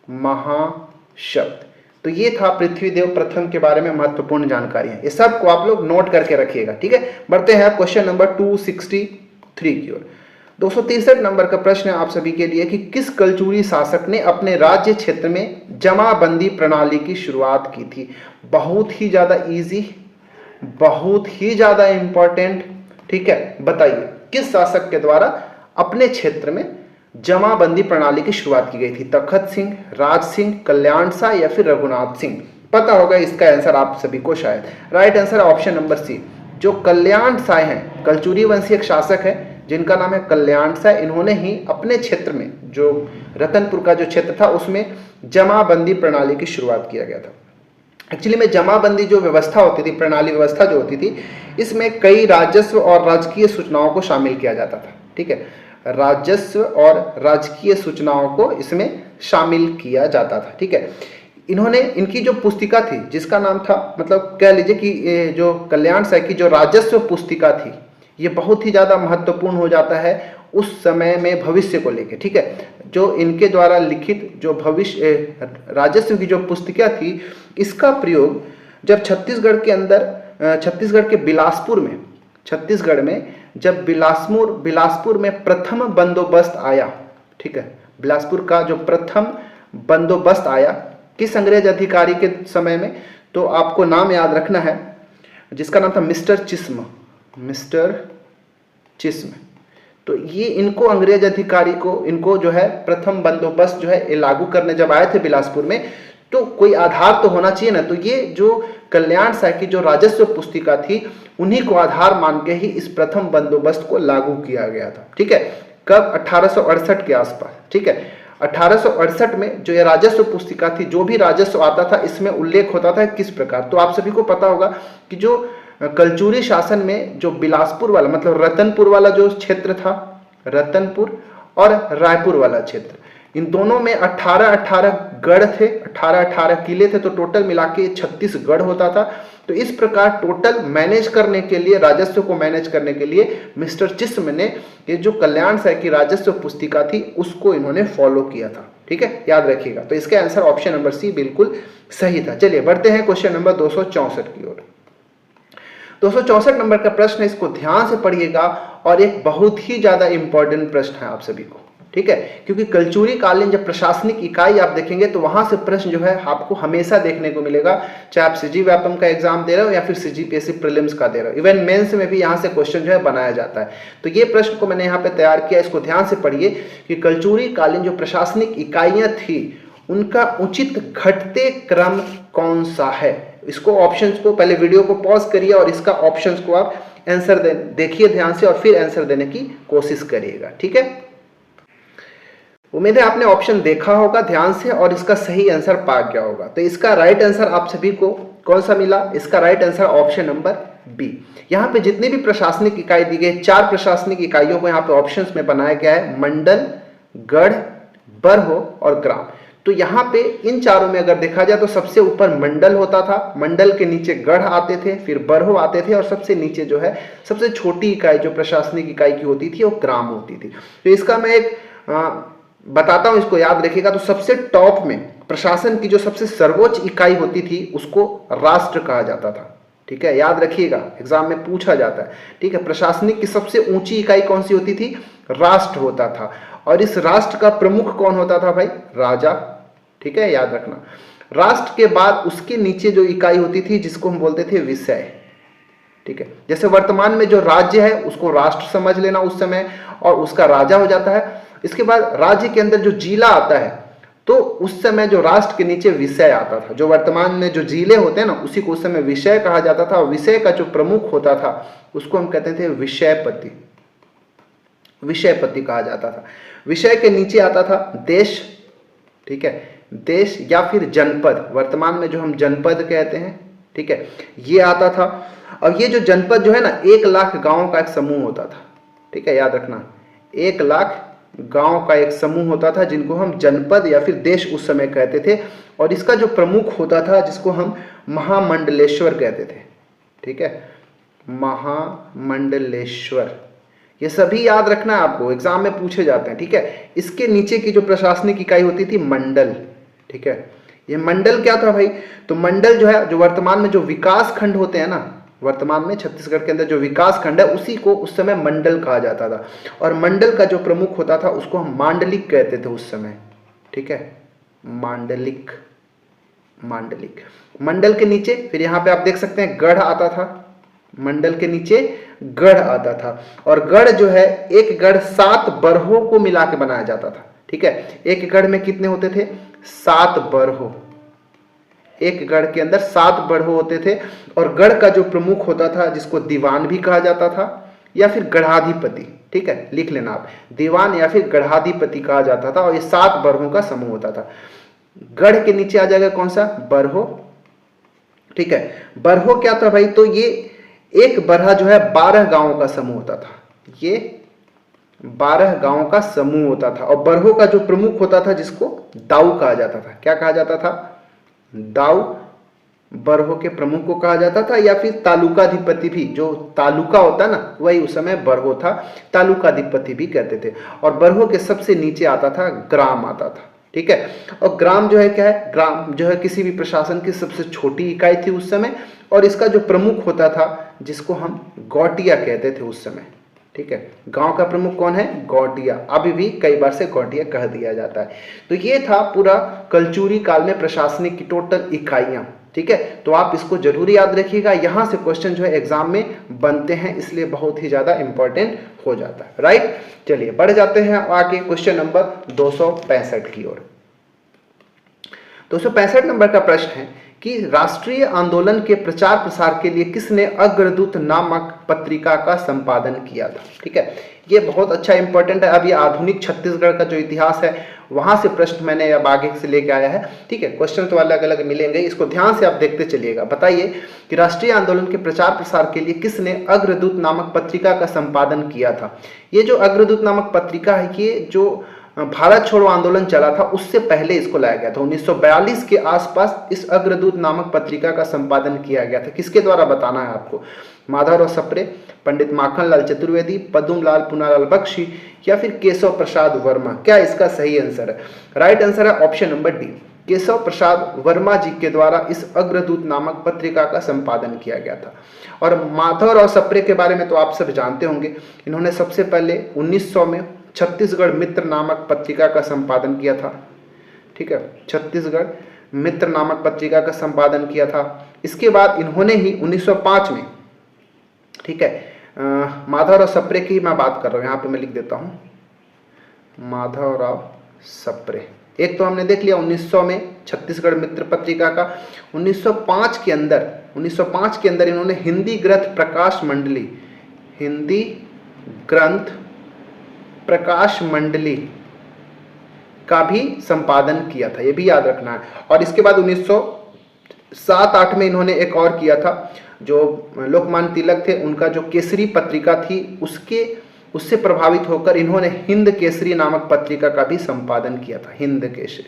महाशब्द। तो ये था पृथ्वीदेव प्रथम के बारे में महत्वपूर्ण जानकारी है। ये सब को आप लोग नोट करके रखिएगा। ठीक है, बढ़ते हैं क्वेश्चन नंबर 263 की ओर। 263 नंबर का प्रश्न है आप सभी के लिए कि किस कलचुरी शासक ने अपने राज्य क्षेत्र में जमाबंदी प्रणाली की शुरुआत की थी? बहुत ही ज्यादा इजी, बहुत ही ज्यादा इंपॉर्टेंट। ठीक है, बताइए किस शासक के द्वारा अपने क्षेत्र में जमाबंदी प्रणाली की शुरुआत की गई थी? तखत सिंह, राज सिंह, कल्याण शाह या फिर रघुनाथ सिंह? पता होगा इसका आंसर आप सभी को शायद। Right answer option number C, जो कल्याण शाह हैं, कलचुरी वंशी एक शासक है जिनका नाम है कल्याण शाह। इन्होंने ही अपने क्षेत्र में, जो रतनपुर का जो क्षेत्र था, उसमें जमाबंदी प्रणाली की शुरुआत किया गया था। एक्चुअली में जमाबंदी जो व्यवस्था होती थी, प्रणाली व्यवस्था जो होती थी, इसमें कई राजस्व और राजकीय सूचनाओं को शामिल किया जाता था। ठीक है, राजस्व और राजकीय सूचनाओं को इसमें शामिल किया जाता था। ठीक है, इन्होंने, इनकी जो पुस्तिका थी जिसका नाम था, मतलब कह लीजिए कि जो कल्याण शाह की जो राजस्व पुस्तिका थी, ये बहुत ही ज़्यादा महत्वपूर्ण हो जाता है उस समय में भविष्य को लेके, ठीक है। जो इनके द्वारा लिखित जो भविष्य राजस्व की जो पुस्तिका थी, इसका प्रयोग जब छत्तीसगढ़ के अंदर छत्तीसगढ़ के बिलासपुर में, छत्तीसगढ़ में जब बिलासपुर में प्रथम बंदोबस्त आया, ठीक है, बिलासपुर का जो प्रथम बंदोबस्त आया किस अंग्रेज अधिकारी के समय में, तो आपको नाम याद रखना है जिसका नाम था मिस्टर चिस्म, मिस्टर चिस्म। तो ये इनको अंग्रेज अधिकारी को, इनको जो है प्रथम बंदोबस्त जो है लागू करने जब आए थे बिलासपुर में, तो कोई आधार तो होना चाहिए ना। तो ये जो कल्याण साय की जो राजस्व पुस्तिका थी, उन्हीं को आधार मान के ही इस प्रथम बंदोबस्त को लागू किया गया था, ठीक है। कब? 1868 के आसपास, ठीक है। 1868 में जो ये राजस्व पुस्तिका थी, जो भी राजस्व आता था इसमें उल्लेख होता था किस प्रकार। तो आप सभी को पता होगा कि जो कलचुरी शासन में जो बिलासपुर वाला, मतलब रतनपुर वाला जो क्षेत्र था, रतनपुर और रायपुर वाला क्षेत्र, इन दोनों में 18-18 गढ़ थे, 18-18 किले थे, तो टोटल मिला के 36 गढ़ होता था। तो इस प्रकार टोटल मैनेज करने के लिए, राजस्व को मैनेज करने के लिए मिस्टर चिस्म ने ये जो कल्याण साय की राजस्व पुस्तिका थी उसको इन्होंने फॉलो किया था, ठीक है, याद रखिएगा। तो इसका आंसर ऑप्शन नंबर सी बिल्कुल सही था। चलिए बढ़ते हैं क्वेश्चन नंबर 264 की ओर। 264 नंबर का प्रश्न है, इसको ध्यान से पढ़िएगा और एक बहुत ही ज्यादा इंपॉर्टेंट प्रश्न है आप सभी को, ठीक है, क्योंकि कलचुरी कालीन जब प्रशासनिक इकाई आप देखेंगे तो वहां से प्रश्न जो है आपको हमेशा देखने को मिलेगा, चाहे आप सीजी व्यापम का एग्जाम दे रहे हो या फिर सीजीपीएससी प्रीलिम्स का दे रहे हो, इवन मेंस में भी यहां से क्वेश्चन जो है बनाया जाता है। तो ये प्रश्न को मैंने यहाँ पे तैयार किया, इसको ध्यान से पढ़िए कि कलचुरी कालीन जो प्रशासनिक इकाइयां थी उनका उचित घटते क्रम कौन सा है। इसको ऑप्शंस को, पहले वीडियो को पॉज करिए और इसका ऑप्शंस को आप आंसर देखिए ध्यान से और फिर आंसर देने की कोशिश करिएगा, ठीक है। उम्मीद है आपने ऑप्शन देखा होगा ध्यान से और इसका सही आंसर पा गया होगा। तो इसका राइट आंसर आप सभी को कौन सा मिला? इसका right answer option number B. यहाँ पे जितनी भी प्रशासनिक इकाई दी गई, 4 प्रशासनिक इकाइयों को यहाँ पे ऑप्शंस में बनाया गया है, मंडल, गढ़, बरहो और ग्राम। तो यहाँ पे इन चारों में अगर देखा जाए तो सबसे ऊपर मंडल होता था, मंडल के नीचे गढ़ आते थे, फिर बरहो आते थे और सबसे नीचे जो है सबसे छोटी इकाई जो प्रशासनिक इकाई की होती थी वो ग्राम होती थी। तो इसका मैं एक बताता हूं, इसको याद रखिएगा। तो सबसे टॉप में प्रशासन की जो सबसे सर्वोच्च इकाई होती थी उसको राष्ट्र कहा जाता था, ठीक है, याद रखिएगा, एग्जाम में पूछा जाता है, ठीक है। प्रशासनिक की सबसे ऊंची इकाई कौन सी होती थी? राष्ट्र होता था। और इस राष्ट्र का प्रमुख कौन होता था भाई? राजा, ठीक है, याद रखना। राष्ट्र के बाद उसके नीचे जो इकाई होती थी जिसको हम बोलते थे विषय, ठीक है। जैसे वर्तमान में जो राज्य है उसको राष्ट्र समझ लेना उस समय, और उसका राजा हो जाता है। इसके बाद राज्य के अंदर जो जिला आता है तो उस समय जो राष्ट्र के नीचे विषय आता था। जो वर्तमान में जो जिले होते हैं ना उसी को उस समय विषय कहा जाता था। और विषय का जो प्रमुख होता था उसको हम कहते थे विषयपति, विषयपति कहा जाता था। विषय के नीचे आता था देश, ठीक है, देश या फिर जनपद, वर्तमान में जो हम जनपद कहते हैं, ठीक है, ये आता था। और ये जो जनपद जो है ना 1 लाख गांवों का एक समूह होता था, ठीक है, याद रखना, 1 लाख गांव का एक समूह होता था जिनको हम जनपद या फिर देश उस समय कहते थे। और इसका जो प्रमुख होता था जिसको हम महामंडलेश्वर कहते थे, ठीक है, महामंडलेश्वर। ये सभी याद रखना है आपको, एग्जाम में पूछे जाते हैं, ठीक है। इसके नीचे की जो प्रशासनिक इकाई होती थी मंडल, ठीक है। ये मंडल क्या था भाई? तो मंडल जो है, जो वर्तमान में जो विकास खंड होते हैं ना, वर्तमान में छत्तीसगढ़ के अंदर जो विकास खंड है उसी को उस समय मंडल कहा जाता था। और मंडल का जो प्रमुख होता था उसको हम मांडलिक कहते थे उस समय, ठीक है, मांडलिक, मांडलिक। मंडल के नीचे फिर यहाँ पे आप देख सकते हैं गढ़ आता था, मंडल के नीचे गढ़ आता था। और गढ़ जो है, एक गढ़ 7 बरहों को मिला के बनाया जाता था, ठीक है। एक गढ़ में कितने होते थे? 7 बरहो। एक गढ़ के अंदर 7 बरहो होते थे। और गढ़ का जो प्रमुख होता था जिसको दीवान भी कहा जाता था या फिर गढ़ाधिपति, ठीक है, लिख लेना आप, दीवान या फिर गढ़ाधिपति कहा जाता था। और ये 7 बरहों का समूह होता था। गढ़ के नीचे आ जाएगा कौन सा? बरहो, ठीक है। बरहो क्या था भाई? तो ये एक बरहा जो है 12 गांवों का समूह होता था। ये 12 गांवों का समूह होता था। और बरहो का जो प्रमुख होता था जिसको दाऊ कहा जाता था, क्या कहा जाता था? दाऊ, बरहो के प्रमुख को कहा जाता था, या फिर तालुकाधिपति भी, जो तालुका होता ना वही उस समय बरहो था, तालुकाधिपति भी कहते थे। और बरहो के सबसे नीचे आता था ग्राम आता था, ठीक है। और ग्राम जो है क्या है, ग्राम जो है किसी भी प्रशासन की सबसे छोटी इकाई थी उस समय, और इसका जो प्रमुख होता था जिसको हम गौटिया कहते थे उस समय, ठीक है। गांव का प्रमुख कौन है, गौटिया, अभी भी कई बार से गौटिया कह दिया जाता है। तो ये था पूरा कलचुरी काल में प्रशासनिक की टोटल इकाइयां, ठीक है। तो आप इसको जरूर याद रखिएगा, यहां से क्वेश्चन जो है एग्जाम में बनते हैं, इसलिए बहुत ही ज्यादा इंपॉर्टेंट हो जाता है, राइट। चलिए बढ़ जाते हैं आगे क्वेश्चन नंबर 265 की ओर। 265 नंबर का प्रश्न है कि राष्ट्रीय आंदोलन के प्रचार प्रसार के लिए किसने अग्रदूत नामक पत्रिका का संपादन किया था, ठीक है। ये बहुत अच्छा इंपॉर्टेंट है। अब ये आधुनिक छत्तीसगढ़ का जो इतिहास है वहां से प्रश्न मैंने अब आगे से लेके आया है, ठीक है। क्वेश्चन तो अलग अलग मिलेंगे, इसको ध्यान से आप देखते चलिएगा। बताइए कि राष्ट्रीय आंदोलन के प्रचार प्रसार के लिए किसने अग्रदूत नामक पत्रिका का संपादन किया था। ये जो अग्रदूत नामक पत्रिका है, ये जो भारत छोड़ो आंदोलन चला था उससे पहले इसको लाया गया था। 1942 के आसपास इस अग्रदूत नामक पत्रिका का संपादन किया गया था। किसके द्वारा बताना है आपको, माधवराव सप्रे, पंडित माखनलाल चतुर्वेदी, पद्मलाल पुनालाल बख्शी, या फिर केशव प्रसाद वर्मा। क्या इसका सही आंसर है? राइट आंसर है option number D, Keshav Prasad Verma जी के द्वारा इस अग्रदूत नामक पत्रिका का संपादन किया गया था। और माधवराव सप्रे के बारे में तो आप सब जानते होंगे, इन्होंने सबसे पहले 1900 में छत्तीसगढ़ मित्र नामक पत्रिका का संपादन किया था, ठीक है। छत्तीसगढ़ मित्र नामक पत्रिका का संपादन किया था। इसके बाद इन्होंने ही 1905 में, ठीक है, माधवराव सप्रे की मैं बात कर रहा हूं, यहां पे मैं लिख देता हूं माधवराव सप्रे। एक तो हमने देख लिया 1900 में छत्तीसगढ़ मित्र पत्रिका का। 1905 के अंदर इन्होंने हिंदी ग्रंथ प्रकाश मंडली, हिंदी ग्रंथ प्रकाश मंडली का भी संपादन किया था, ये भी याद रखना है। और इसके बाद 1907-8 में इन्होंने एक और किया था, जो लोकमान्य तिलक थे उनका जो केसरी पत्रिका थी उससे प्रभावित होकर इन्होंने हिंद केसरी नामक पत्रिका का भी संपादन किया था, हिंद केसरी,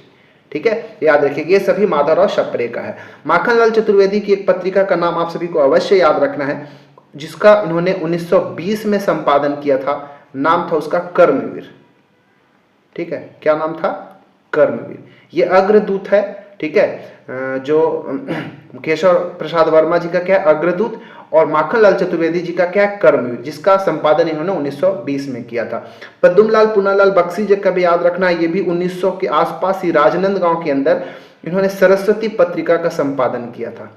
ठीक है। याद रखिए ये सभी माधवराव सप्रे का है। माखनलाल चतुर्वेदी की एक पत्रिका का नाम आप सभी को अवश्य याद रखना है, जिसका इन्होंने 1920 में संपादन किया था। नाम था उसका कर्मवीर, ठीक है। क्या नाम था? कर्मवीर। ये अग्रदूत है, ठीक है। जो केशव प्रसाद वर्मा जी का क्या है, अग्रदूत, और माखनलाल चतुर्वेदी जी का क्या है, कर्मवीर, जिसका संपादन इन्होंने 1920 में किया था। पद्मलाल पुनालाल बख्शी जी का भी याद रखना है, ये भी 1900 के आसपास ही राजनांदगांव के अंदर इन्होंने सरस्वती पत्रिका का संपादन किया था,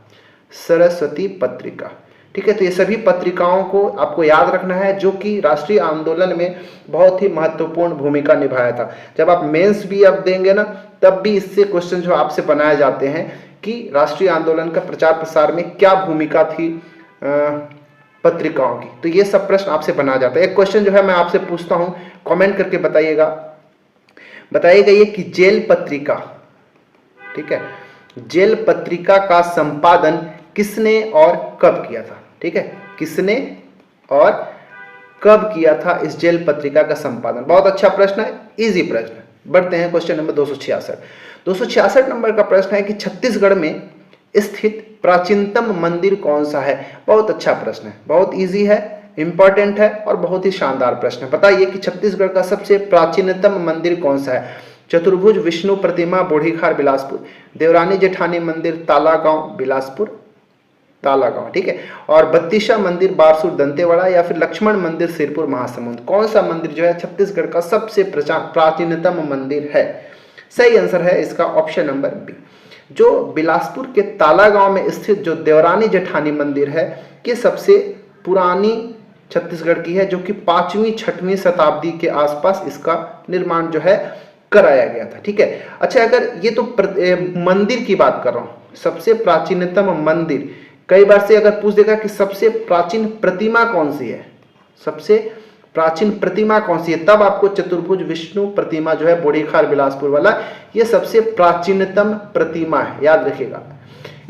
सरस्वती पत्रिका, ठीक है। तो ये सभी पत्रिकाओं को आपको याद रखना है, जो कि राष्ट्रीय आंदोलन में बहुत ही महत्वपूर्ण भूमिका निभाया था। जब आप मेंस भी अब देंगे ना, तब भी इससे क्वेश्चन जो आपसे बनाए जाते हैं कि राष्ट्रीय आंदोलन का प्रचार प्रसार में क्या भूमिका थी पत्रिकाओं की, तो ये सब प्रश्न आपसे बना जाता है। एक क्वेश्चन जो है मैं आपसे पूछता हूं, कमेंट करके बताइएगा ये कि जेल पत्रिका, ठीक है, जेल पत्रिका का संपादन किसने और कब किया था, ठीक है। किसने और कब किया था इस जेल पत्रिका का संपादन? बहुत अच्छा प्रश्न है, इजी प्रश्न। बढ़ते हैं क्वेश्चन नंबर 266। 266 नंबर का प्रश्न है कि छत्तीसगढ़ में स्थित प्राचीनतम मंदिर कौन सा है? बहुत अच्छा प्रश्न है, बहुत इजी है, इंपॉर्टेंट है और बहुत ही शानदार प्रश्न है। बताइए कि छत्तीसगढ़ का सबसे प्राचीनतम मंदिर कौन सा है? चतुर्भुज विष्णु प्रतिमा बोढ़ीखार बिलासपुर, देवरानी जेठानी मंदिर तालागांव बिलासपुर, तालागांव, ठीक है, और बत्तीसा मंदिर बारसूर दंतेवाड़ा, या फिर लक्ष्मण मंदिर सिरपुर महासमुंद। कौन सा मंदिर जो है छत्तीसगढ़ का सबसे प्राचीनतम मंदिर है? सही आंसर है इसका ऑप्शन नंबर बी, जो बिलासपुर के तालागांव में स्थित जो देवरानी जेठानी मंदिर है, ये सबसे पुरानी छत्तीसगढ़ की है, जो कि 5वीं-6वीं शताब्दी के आसपास इसका निर्माण जो है कराया गया था, ठीक है। अच्छा, अगर ये तो मंदिर की बात कर रहा हूं, सबसे प्राचीनतम मंदिर, कई बार से अगर पूछ देगा कि सबसे प्राचीन प्रतिमा कौन सी है, सबसे प्राचीन प्रतिमा कौन सी है, तब आपको चतुर्भुज विष्णु प्रतिमा जो है बोढ़ीखार बिलासपुर वाला, ये सबसे प्राचीनतम प्रतिमा है, याद रखिएगा।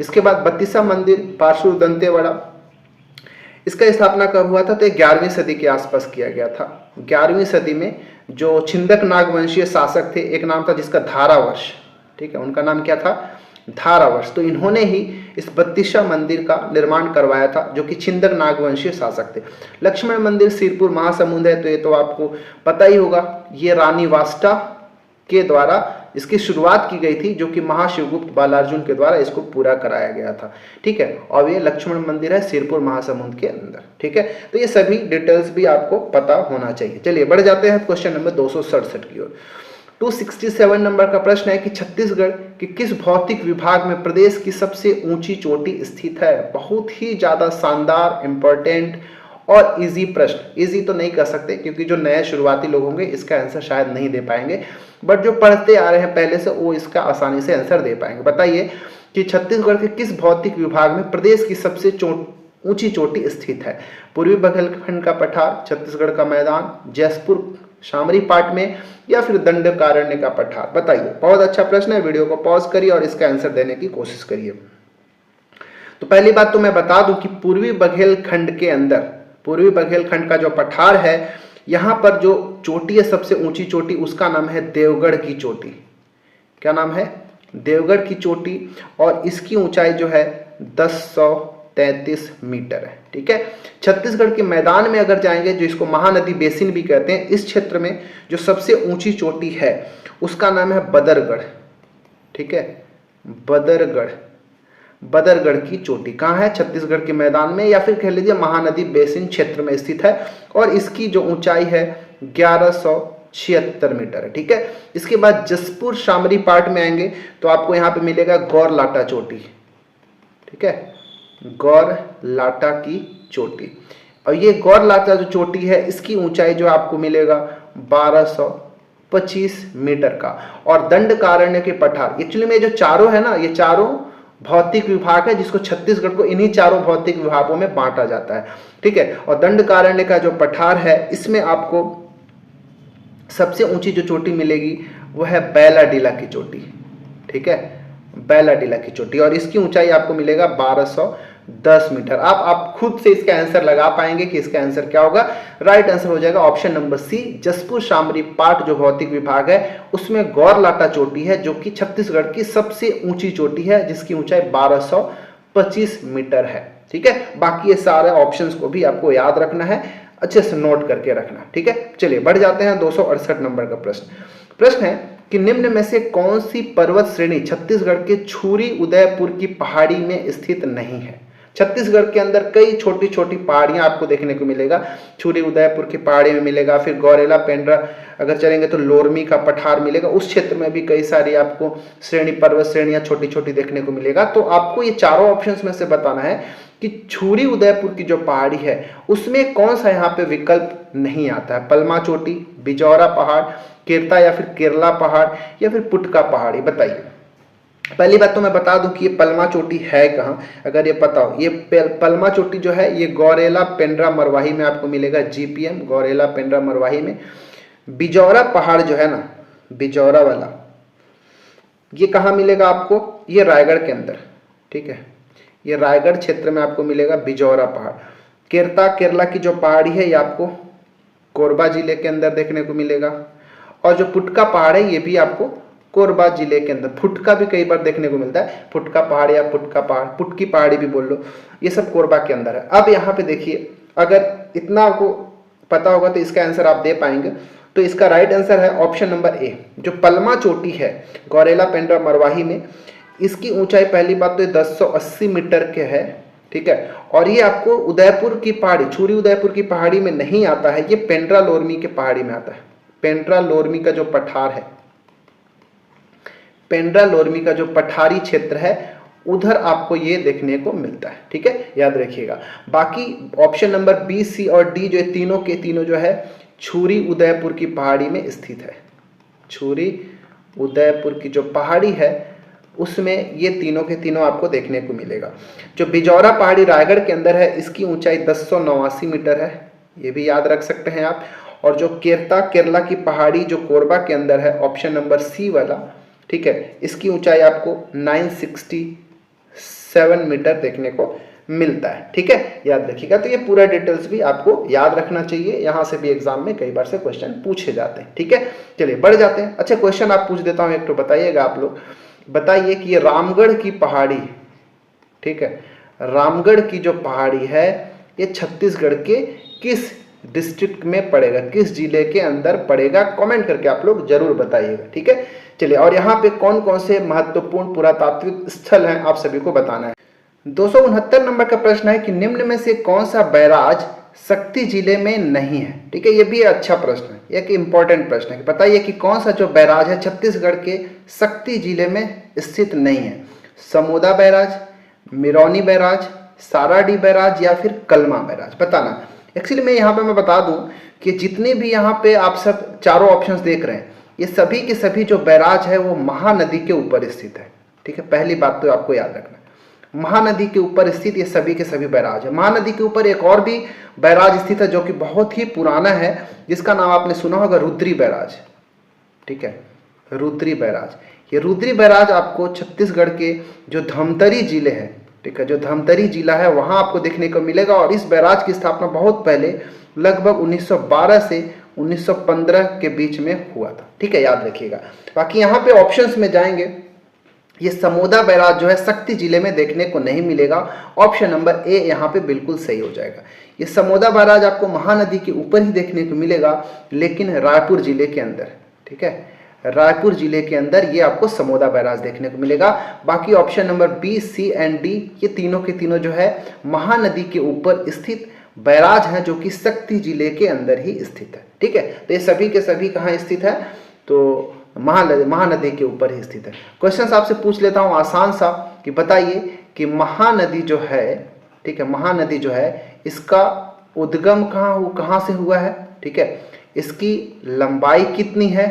इसके बाद बत्तीसा मंदिर बारसूर दंतेवाड़ा, इसका स्थापना कब हुआ था? तो 11वीं सदी के आसपास किया गया था। 11वीं सदी में जो छिंदक नागवंशीय शासक थे, एक नाम था जिसका धारावर्ष, ठीक है, उनका नाम क्या था? धारावर्ष। तो इन्होंने ही इस 32वां मंदिर का निर्माण करवाया था, जो कि छिंदक नागवंशीय शासक थे। लक्ष्मण मंदिर सिरपुर महासमुंद है, तो ये तो आपको पता ही होगा। ये रानी वास्टा के द्वारा इसकी शुरुआत की गई थी, जो कि महाशिवगुप्त बालार्जुन के द्वारा इसको पूरा कराया गया था। ठीक है, और ये लक्ष्मण मंदिर है सिरपुर महासमुंद के अंदर। ठीक है, तो ये सभी डिटेल्स भी आपको पता होना चाहिए। चलिए बढ़ जाते हैं क्वेश्चन नंबर 267 की ओर। 267 नंबर का प्रश्न है कि छत्तीसगढ़ के किस भौतिक विभाग में प्रदेश की सबसे ऊंची चोटी स्थित है। बहुत ही ज्यादा शानदार, इंपॉर्टेंट और इजी प्रश्न। इजी तो नहीं कह सकते क्योंकि जो नए शुरुआती लोग होंगे इसका आंसर शायद नहीं दे पाएंगे, बट जो पढ़ते आ रहे हैं पहले से वो इसका आसानी से आंसर दे पाएंगे। बताइए कि छत्तीसगढ़ के किस भौतिक विभाग में प्रदेश की सबसे ऊंची चोटी स्थित है। पूर्वी बघेलखंड का पठार, छत्तीसगढ़ का मैदान, जसपुर शामरी पाट में, या फिर दंडकारण्य का पठार। बताइए। बहुत अच्छा प्रश्न है, वीडियो को पॉज करिए और इसका आंसर देने की कोशिश करिए। तो पहली बात तो मैं बता दूं कि पूर्वी बघेलखंड के अंदर, पूर्वी बघेलखंड का जो पठार है, यहां पर जो चोटी है सबसे ऊंची चोटी, उसका नाम है देवगढ़ की चोटी। क्या नाम है? देवगढ़ की चोटी। और इसकी ऊंचाई जो है 1033 मीटर है। ठीक है, छत्तीसगढ़ के मैदान में अगर जाएंगे, जो इसको महानदी बेसिन भी कहते हैं, इस क्षेत्र में जो सबसे ऊंची चोटी है उसका नाम है बदरगढ़। ठीक है, बदरगढ़, बदरगढ़ की चोटी कहाँ है? छत्तीसगढ़ के मैदान में, या फिर कह लीजिए महानदी बेसिन क्षेत्र में स्थित है। और इसकी जो ऊंचाई है 1176 मीटर है। ठीक है, इसके बाद जसपुर शामरी पाट में आएंगे तो आपको यहाँ पे मिलेगा गौरलाटा चोटी। ठीक है, गौरलाटा की चोटी। और ये गौरलाटा जो चोटी है, इसकी ऊंचाई जो आपको मिलेगा 1225 मीटर का। और दंडकारण्य के पठार, एक्चुअली में जो चारों है ना, ये चारों भौतिक विभाग है, जिसको छत्तीसगढ़ को इन्हीं चारों भौतिक विभागों में बांटा जाता है। ठीक है, और दंडकारण्य का जो पठार है, इसमें आपको सबसे ऊंची जो चोटी मिलेगी वो है बैलाडीला की चोटी। ठीक है, बैलाडीला की चोटी, और इसकी ऊंचाई आपको मिलेगा 1210 मीटर। आप खुद से इसका आंसर लगा पाएंगे कि इसका आंसर क्या होगा। राइट आंसर हो जाएगा ऑप्शन नंबर सी, जसपुर शामरी पाट जो भौतिक विभाग है उसमें गौरलाटा चोटी है, जो कि छत्तीसगढ़ की सबसे ऊंची चोटी है, जिसकी ऊंचाई 1225 मीटर है। ठीक है, बाकी ये सारे ऑप्शंस को भी आपको याद रखना है, अच्छे से नोट करके रखना। ठीक है, चलिए बढ़ जाते हैं 268 नंबर का प्रश्न है कि निम्न में से कौन सी पर्वत श्रेणी छत्तीसगढ़ के छुरी उदयपुर की पहाड़ी में स्थित नहीं है। छत्तीसगढ़ के अंदर कई छोटी छोटी पहाड़ियां आपको देखने को मिलेगा। छुरी उदयपुर की पहाड़ी में मिलेगा, फिर गौरेला पेंड्रा अगर चलेंगे तो लोरमी का पठार मिलेगा। उस क्षेत्र में भी कई सारी आपको श्रेणी, पर्वत श्रेणियां छोटी छोटी देखने को मिलेगा। तो आपको ये चारों ऑप्शंस में से बताना है कि छुरी उदयपुर की जो पहाड़ी है उसमें कौन सा यहाँ पे विकल्प नहीं आता है। पलमा चोटी, बिजौरा पहाड़, केरता या फिर केरला पहाड़, या फिर पुटका पहाड़ी। बताइए। पहली बात तो मैं बता दूं कि ये पलमा चोटी है कहाँ, अगर ये पता हो। ये पलमा चोटी जो है ये गौरेला पेंड्रा मरवाही में आपको मिलेगा, जीपीएम गौरेला पेंड्रा मरवाही में। बिजौरा पहाड़ जो है ना, बिजौरा वाला, ये कहाँ मिलेगा आपको? ये रायगढ़ के अंदर। ठीक है, ये रायगढ़ क्षेत्र में आपको मिलेगा बिजौरा पहाड़। केरता, केरला की जो पहाड़ी है, ये आपको कोरबा जिले के अंदर देखने को मिलेगा। और जो पुटका पहाड़ है ये भी आपको कोरबा जिले के अंदर, फुटका भी कई बार देखने को मिलता है, फुटका पहाड़ या पुटका पहाड़, पुटकी पहाड़ी भी बोल लो, ये सब कोरबा के अंदर है। अब यहाँ पे देखिए, अगर इतना आपको पता होगा तो इसका आंसर आप दे पाएंगे। तो इसका राइट आंसर है ऑप्शन नंबर ए, जो पलमा चोटी है गौरेला पेंड्रा मरवाही में। इसकी ऊंचाई पहली बात तो 1080 मीटर के है। ठीक है, और ये आपको उदयपुर की पहाड़ी, छुरी उदयपुर की पहाड़ी में नहीं आता है, ये पेंड्रा लोरमी के पहाड़ी में आता है। पेंड्रा लोरमी का जो पठार है, पेंड्रा लोरमी का जो पठारी क्षेत्र है, उधर आपको ये देखने को मिलता है। ठीक है, याद रखिएगा। बाकी ऑप्शन नंबर बी, सी और डी जो तीनों के तीनों जो है छुरी उदयपुर की पहाड़ी में स्थित है। छुरी उदयपुर की जो पहाड़ी है उसमें ये तीनों के तीनों आपको देखने को मिलेगा। जो बिजौरा पहाड़ी रायगढ़ के अंदर है, इसकी ऊंचाई 1089 मीटर है, ये भी याद रख सकते हैं आप। और जो केरता, केरला की पहाड़ी जो कोरबा के अंदर है, ऑप्शन नंबर सी वाला, ठीक है, इसकी ऊंचाई आपको 967 मीटर देखने को मिलता है। ठीक है, याद रखिएगा। तो ये पूरा डिटेल्स भी आपको याद रखना चाहिए, यहाँ से भी एग्जाम में कई बार से क्वेश्चन पूछे जाते हैं। ठीक है, चलिए बढ़ जाते हैं। अच्छा, क्वेश्चन आप पूछ देता हूँ एक तो, बताइएगा आप लोग बताइए कि ये रामगढ़ की पहाड़ी, ठीक है, रामगढ़ की जो पहाड़ी है ये छत्तीसगढ़ के किस डिस्ट्रिक्ट में पड़ेगा, किस जिले के अंदर पड़ेगा? कमेंट करके आप लोग जरूर बताइएगा, ठीक है। चलिए, और यहाँ पे कौन कौन से महत्वपूर्ण पुरातात्विक स्थल हैं आप सभी को बताना है। 269 नंबर का प्रश्न है कि निम्न में से कौन सा बैराज शक्ति जिले में नहीं है? ठीक है, ये भी अच्छा प्रश्न है, एक इंपॉर्टेंट प्रश्न है। बताइए कि कौन सा जो बैराज है छत्तीसगढ़ के शक्ति जिले में स्थित नहीं है? Samoda barrage, Mirauni barrage, साराडी barrage या फिर कलमा बैराज? बताना। एक्चुअली मैं यहाँ पे मैं बता दूं कि जितने भी यहाँ पे आप सब चारों ऑप्शंस देख रहे हैं, ये सभी के सभी जो बैराज है वो महानदी के ऊपर स्थित है, ठीक है। पहली बात तो आपको याद रखना, महानदी के ऊपर स्थित ये सभी के सभी बैराज है। महानदी के ऊपर एक और भी बैराज स्थित है जो कि बहुत ही पुराना है, जिसका नाम आपने सुना होगा, रुद्री बैराज, ठीक है, रुद्री बैराज। ये रुद्री बैराज आपको छत्तीसगढ़ के जो धमतरी जिले हैं, ठीक है, जो धमतरी जिला है वहां आपको देखने को मिलेगा। और इस बैराज की स्थापना बहुत पहले लगभग 1912 से 1915 के बीच में हुआ था, ठीक है, याद रखिएगा। बाकी यहाँ पे ऑप्शंस में जाएंगे, ये समोदा बैराज जो है शक्ति जिले में देखने को नहीं मिलेगा। ऑप्शन नंबर ए यहाँ पे बिल्कुल सही हो जाएगा। ये समोदा बैराज आपको महानदी के ऊपर ही देखने को मिलेगा, लेकिन रायपुर जिले के अंदर, ठीक है, रायपुर जिले के अंदर ये आपको समोदा बैराज देखने को मिलेगा। बाकी option number B, C and D ये तीनों के तीनों जो है महानदी के ऊपर स्थित बैराज हैं, जो कि शक्ति जिले के अंदर ही स्थित है, ठीक है। तो ये सभी के सभी कहाँ स्थित है? तो महानदी के ऊपर ही स्थित है। क्वेश्चन आपसे पूछ लेता हूँ आसान सा, कि बताइए कि महानदी जो है, ठीक है, महानदी जो है इसका उद्गम कहाँ से हुआ है, ठीक है, इसकी लंबाई कितनी है,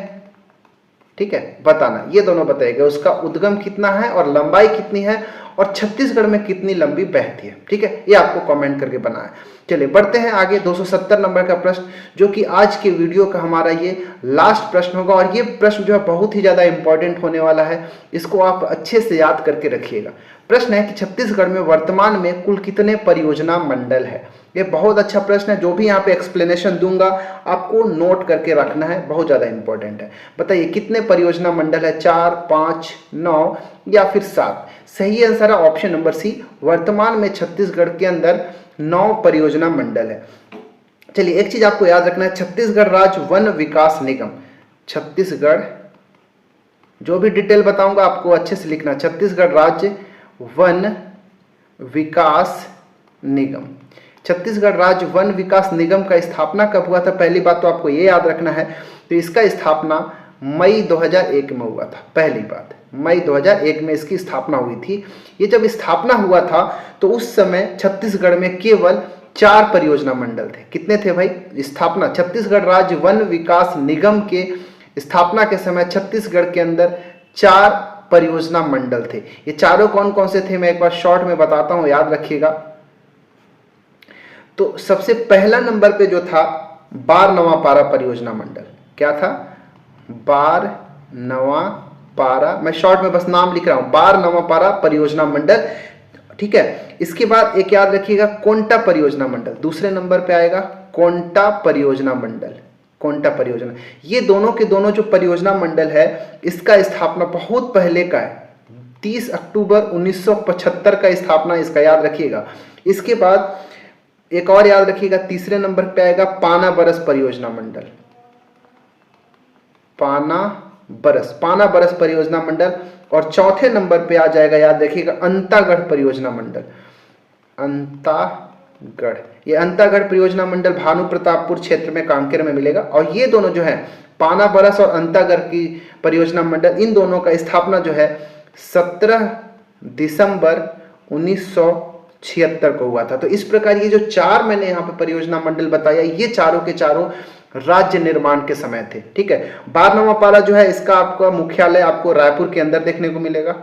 ठीक है, बताना। ये दोनों बताइएगा, उसका उद्गम कितना है और लंबाई कितनी है, और छत्तीसगढ़ में कितनी लंबी बहती है, ठीक है, ये आपको कमेंट करके बनाना है। चलिए बढ़ते हैं आगे। 270 नंबर का प्रश्न, जो कि आज के वीडियो का हमारा ये लास्ट प्रश्न होगा, और ये प्रश्न जो है बहुत ही ज़्यादा इंपॉर्टेंट होने वाला है, इसको आप अच्छे से याद करके रखिएगा। प्रश्न है कि छत्तीसगढ़ में वर्तमान में कुल कितने परियोजना मंडल है? ये बहुत अच्छा प्रश्न है, जो भी यहाँ पे एक्सप्लेनेशन दूंगा आपको नोट करके रखना है, बहुत ज़्यादा इंपॉर्टेंट है। बताइए कितने परियोजना मंडल है? 4, 5, 9 या फिर 7? सही आंसर है ऑप्शन नंबर सी। वर्तमान में छत्तीसगढ़ के अंदर 9 परियोजना मंडल है। चलिए एक चीज आपको याद रखना है, छत्तीसगढ़ राज्य वन विकास निगम, छत्तीसगढ़, जो भी डिटेल बताऊंगा आपको अच्छे से लिखना, छत्तीसगढ़ राज्य वन विकास निगम। छत्तीसगढ़ राज्य वन विकास निगम का स्थापना कब हुआ था? पहली बात तो आपको ये याद रखना है, तो इसका स्थापना मई 2001 में हुआ था। पहली बात, मई 2001 में इसकी स्थापना हुई थी। ये जब स्थापना हुआ था तो उस समय छत्तीसगढ़ में केवल 4 परियोजना मंडल थे। कितने थे भाई? स्थापना, छत्तीसगढ़ राज्य वन विकास निगम के स्थापना के समय छत्तीसगढ़ के अंदर 4 परियोजना मंडल थे। ये चारों कौन कौन से थे मैं एक बार शॉर्ट में बताता हूं, याद रखिएगा। तो सबसे पहला नंबर पे जो था बारनवापारा परियोजना मंडल। क्या था? बारनवापारा, मैं शॉर्ट में बस नाम लिख रहा हूं, बारनवापारा परियोजना मंडल, ठीक है। इसके बाद एक याद रखिएगा कोंटा परियोजना मंडल, दूसरे नंबर पे आएगा कोंटा परियोजना मंडल, कोंटा परियोजना। ये दोनों के दोनों जो परियोजना मंडल है इसका स्थापना बहुत पहले का है, 30 अक्टूबर 1975 का स्थापना इसका, याद रखिएगा। इसके बाद एक और याद रखिएगा, तीसरे नंबर पे आएगा पाना बरस परियोजना मंडल, पाना बरस परियोजना मंडल। और चौथे नंबर पे आ जाएगा, याद रखिएगा, अंतागढ़ परियोजना मंडल, अंतागढ़। ये अंतागढ़ परियोजना मंडल भानु प्रतापपुर क्षेत्र में कांकेर में मिलेगा। और ये दोनों जो है पाना बरस और अंतागढ़ की परियोजना मंडल, इन दोनों का स्थापना जो है 17 दिसंबर 1976 को हुआ था। तो इस प्रकार ये जो 4 मैंने यहाँ पे परियोजना मंडल बताया, ये चारों के चारों राज्य निर्माण के समय थे, ठीक है। बारनवापारा जो है इसका आपका मुख्यालय आपको रायपुर के अंदर देखने को मिलेगा।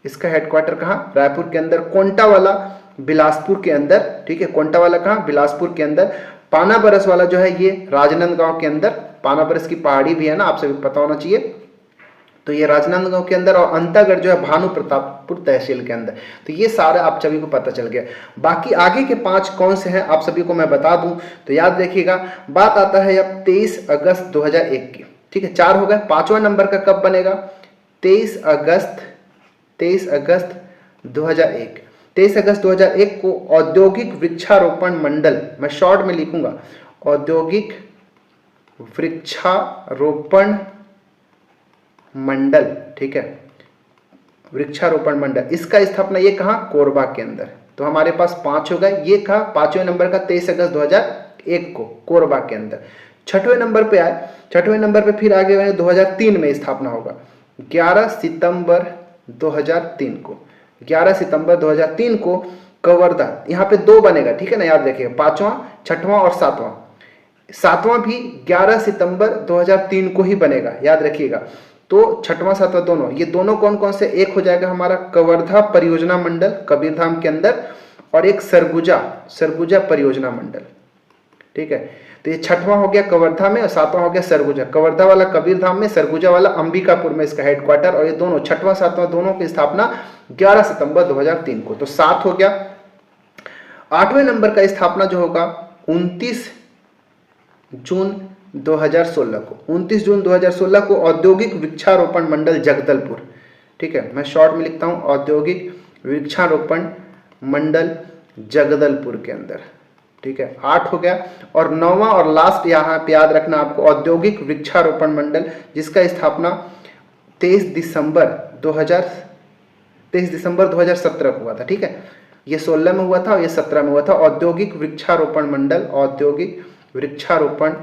इसका हेडक्वार्टर कहाँ? रायपुर के अंदर। कोंटा वाला बिलासपुर के अंदर, ठीक है, कोंटा वाला कहाँ? बिलासपुर के अंदर। पाना बरस वाला जो है ये राजनांदगांव के अंदर, पाना बरस की पहाड़ी भी है ना, आप सभी पता होना चाहिए, तो ये राजनांदगांव के अंदर। और अंतागढ़ जो है भानु प्रतापपुर तहसील के अंदर। तो ये सारा आप सभी को पता चल गया। बाकी आगे के 5 कौन से हैं आप सभी को मैं बता दूं, तो याद रखिएगा। बात आता है अब 23 अगस्त 2001 की, ठीक है, 4 हो गए। 5वां नंबर का कब बनेगा? 23 अगस्त 23 अगस्त 2001। 23 अगस्त 2001 को औद्योगिक वृक्षारोपण मंडल, मैं शॉर्ट में लिखूंगा, औद्योगिक वृक्षारोपण मंडल, ठीक है, वृक्षारोपण मंडल, इसका स्थापना ये कहा, कोरबा के अंदर। तो हमारे पास 5 हो गए, ये कहा 5वें नंबर का 23 अगस्त 2001 को कोरबा के अंदर। 6वें नंबर पे आए, 6वें नंबर पे फिर आगे गए 2003 में स्थापना होगा, 11 सितंबर 2003 को, 11 सितंबर 2003 को कवर्धा, यहाँ पे 2 बनेगा, ठीक है ना, याद रखिएगा, 5वां, 6वां और 7वां। 7वां भी 11 सितंबर 2003 को ही बनेगा, याद रखिएगा। तो 6वां 7वां दोनों, ये दोनों कौन कौन से, एक हो जाएगा हमारा कवर्धा परियोजना मंडल कबीरधाम के अंदर, और एक सरगुजा परियोजना मंडल, ठीक है। तो ये 6वां हो गया कवर्धा में और 7वां हो गया सरगुजा। कवर्धा वाला कबीरधाम में, सरगुजा वाला अंबिकापुर में इसका हेडक्वार्टर, और ये दोनों 6वां 7वां दोनों की स्थापना 11 सितंबर 2003 को। तो 7 हो गया। 8वें नंबर का स्थापना जो होगा 29 जून 2016 को, 29 जून 2016 को औद्योगिक वृक्षारोपण मंडल जगदलपुर, ठीक है, मैं शॉर्ट में लिखता हूं, औद्योगिक वृक्षारोपण मंडल जगदलपुर के अंदर, ठीक है। 8 हो गया। और 9वां और लास्ट यहाँ पे याद रखना आपको, औद्योगिक वृक्षारोपण मंडल, जिसका स्थापना 23 दिसंबर 2017 को हुआ था, ठीक है। ये 16 में हुआ था और ये 17 में हुआ था। औद्योगिक वृक्षारोपण मंडल, औद्योगिक वृक्षारोपण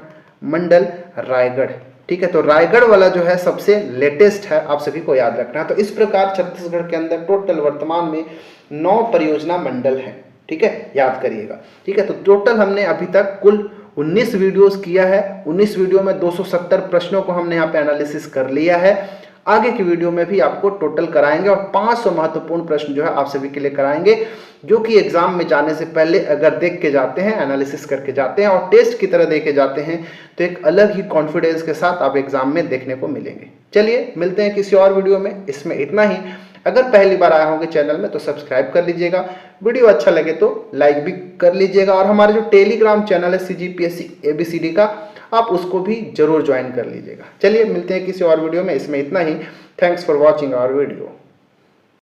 मंडल रायगढ़, ठीक है। तो रायगढ़ वाला जो है सबसे लेटेस्ट है, आप सभी को याद रखना है। तो इस प्रकार छत्तीसगढ़ के अंदर टोटल वर्तमान में 9 परियोजना मंडल हैं, ठीक है, याद करिएगा, ठीक है। तो टोटल हमने अभी तक कुल 19 वीडियोस किया है। 19 वीडियो में 270 प्रश्नों को हमने यहाँ पे एनालिसिस कर लिया है। आगे की वीडियो में भी आपको टोटल कराएंगे और 500 महत्वपूर्ण प्रश्न जो है आप सभी के लिए कराएंगे, जो कि एग्जाम में जाने से पहले अगर देख के जाते हैं, एनालिसिस करके जाते हैं और टेस्ट की तरह देखे जाते हैं, तो एक अलग ही कॉन्फिडेंस के साथ आप एग्जाम में देखने को मिलेंगे। चलिए मिलते हैं किसी और वीडियो में, इसमें इतना ही। अगर पहली बार आए होंगे चैनल में तो सब्सक्राइब कर लीजिएगा, वीडियो अच्छा लगे तो लाइक भी कर लीजिएगा, और हमारे जो टेलीग्राम चैनल है CGPSC ABCD का, आप उसको भी जरूर ज्वाइन कर लीजिएगा। चलिए मिलते हैं किसी और वीडियो में, इसमें इतना ही। Thanks for watching our video.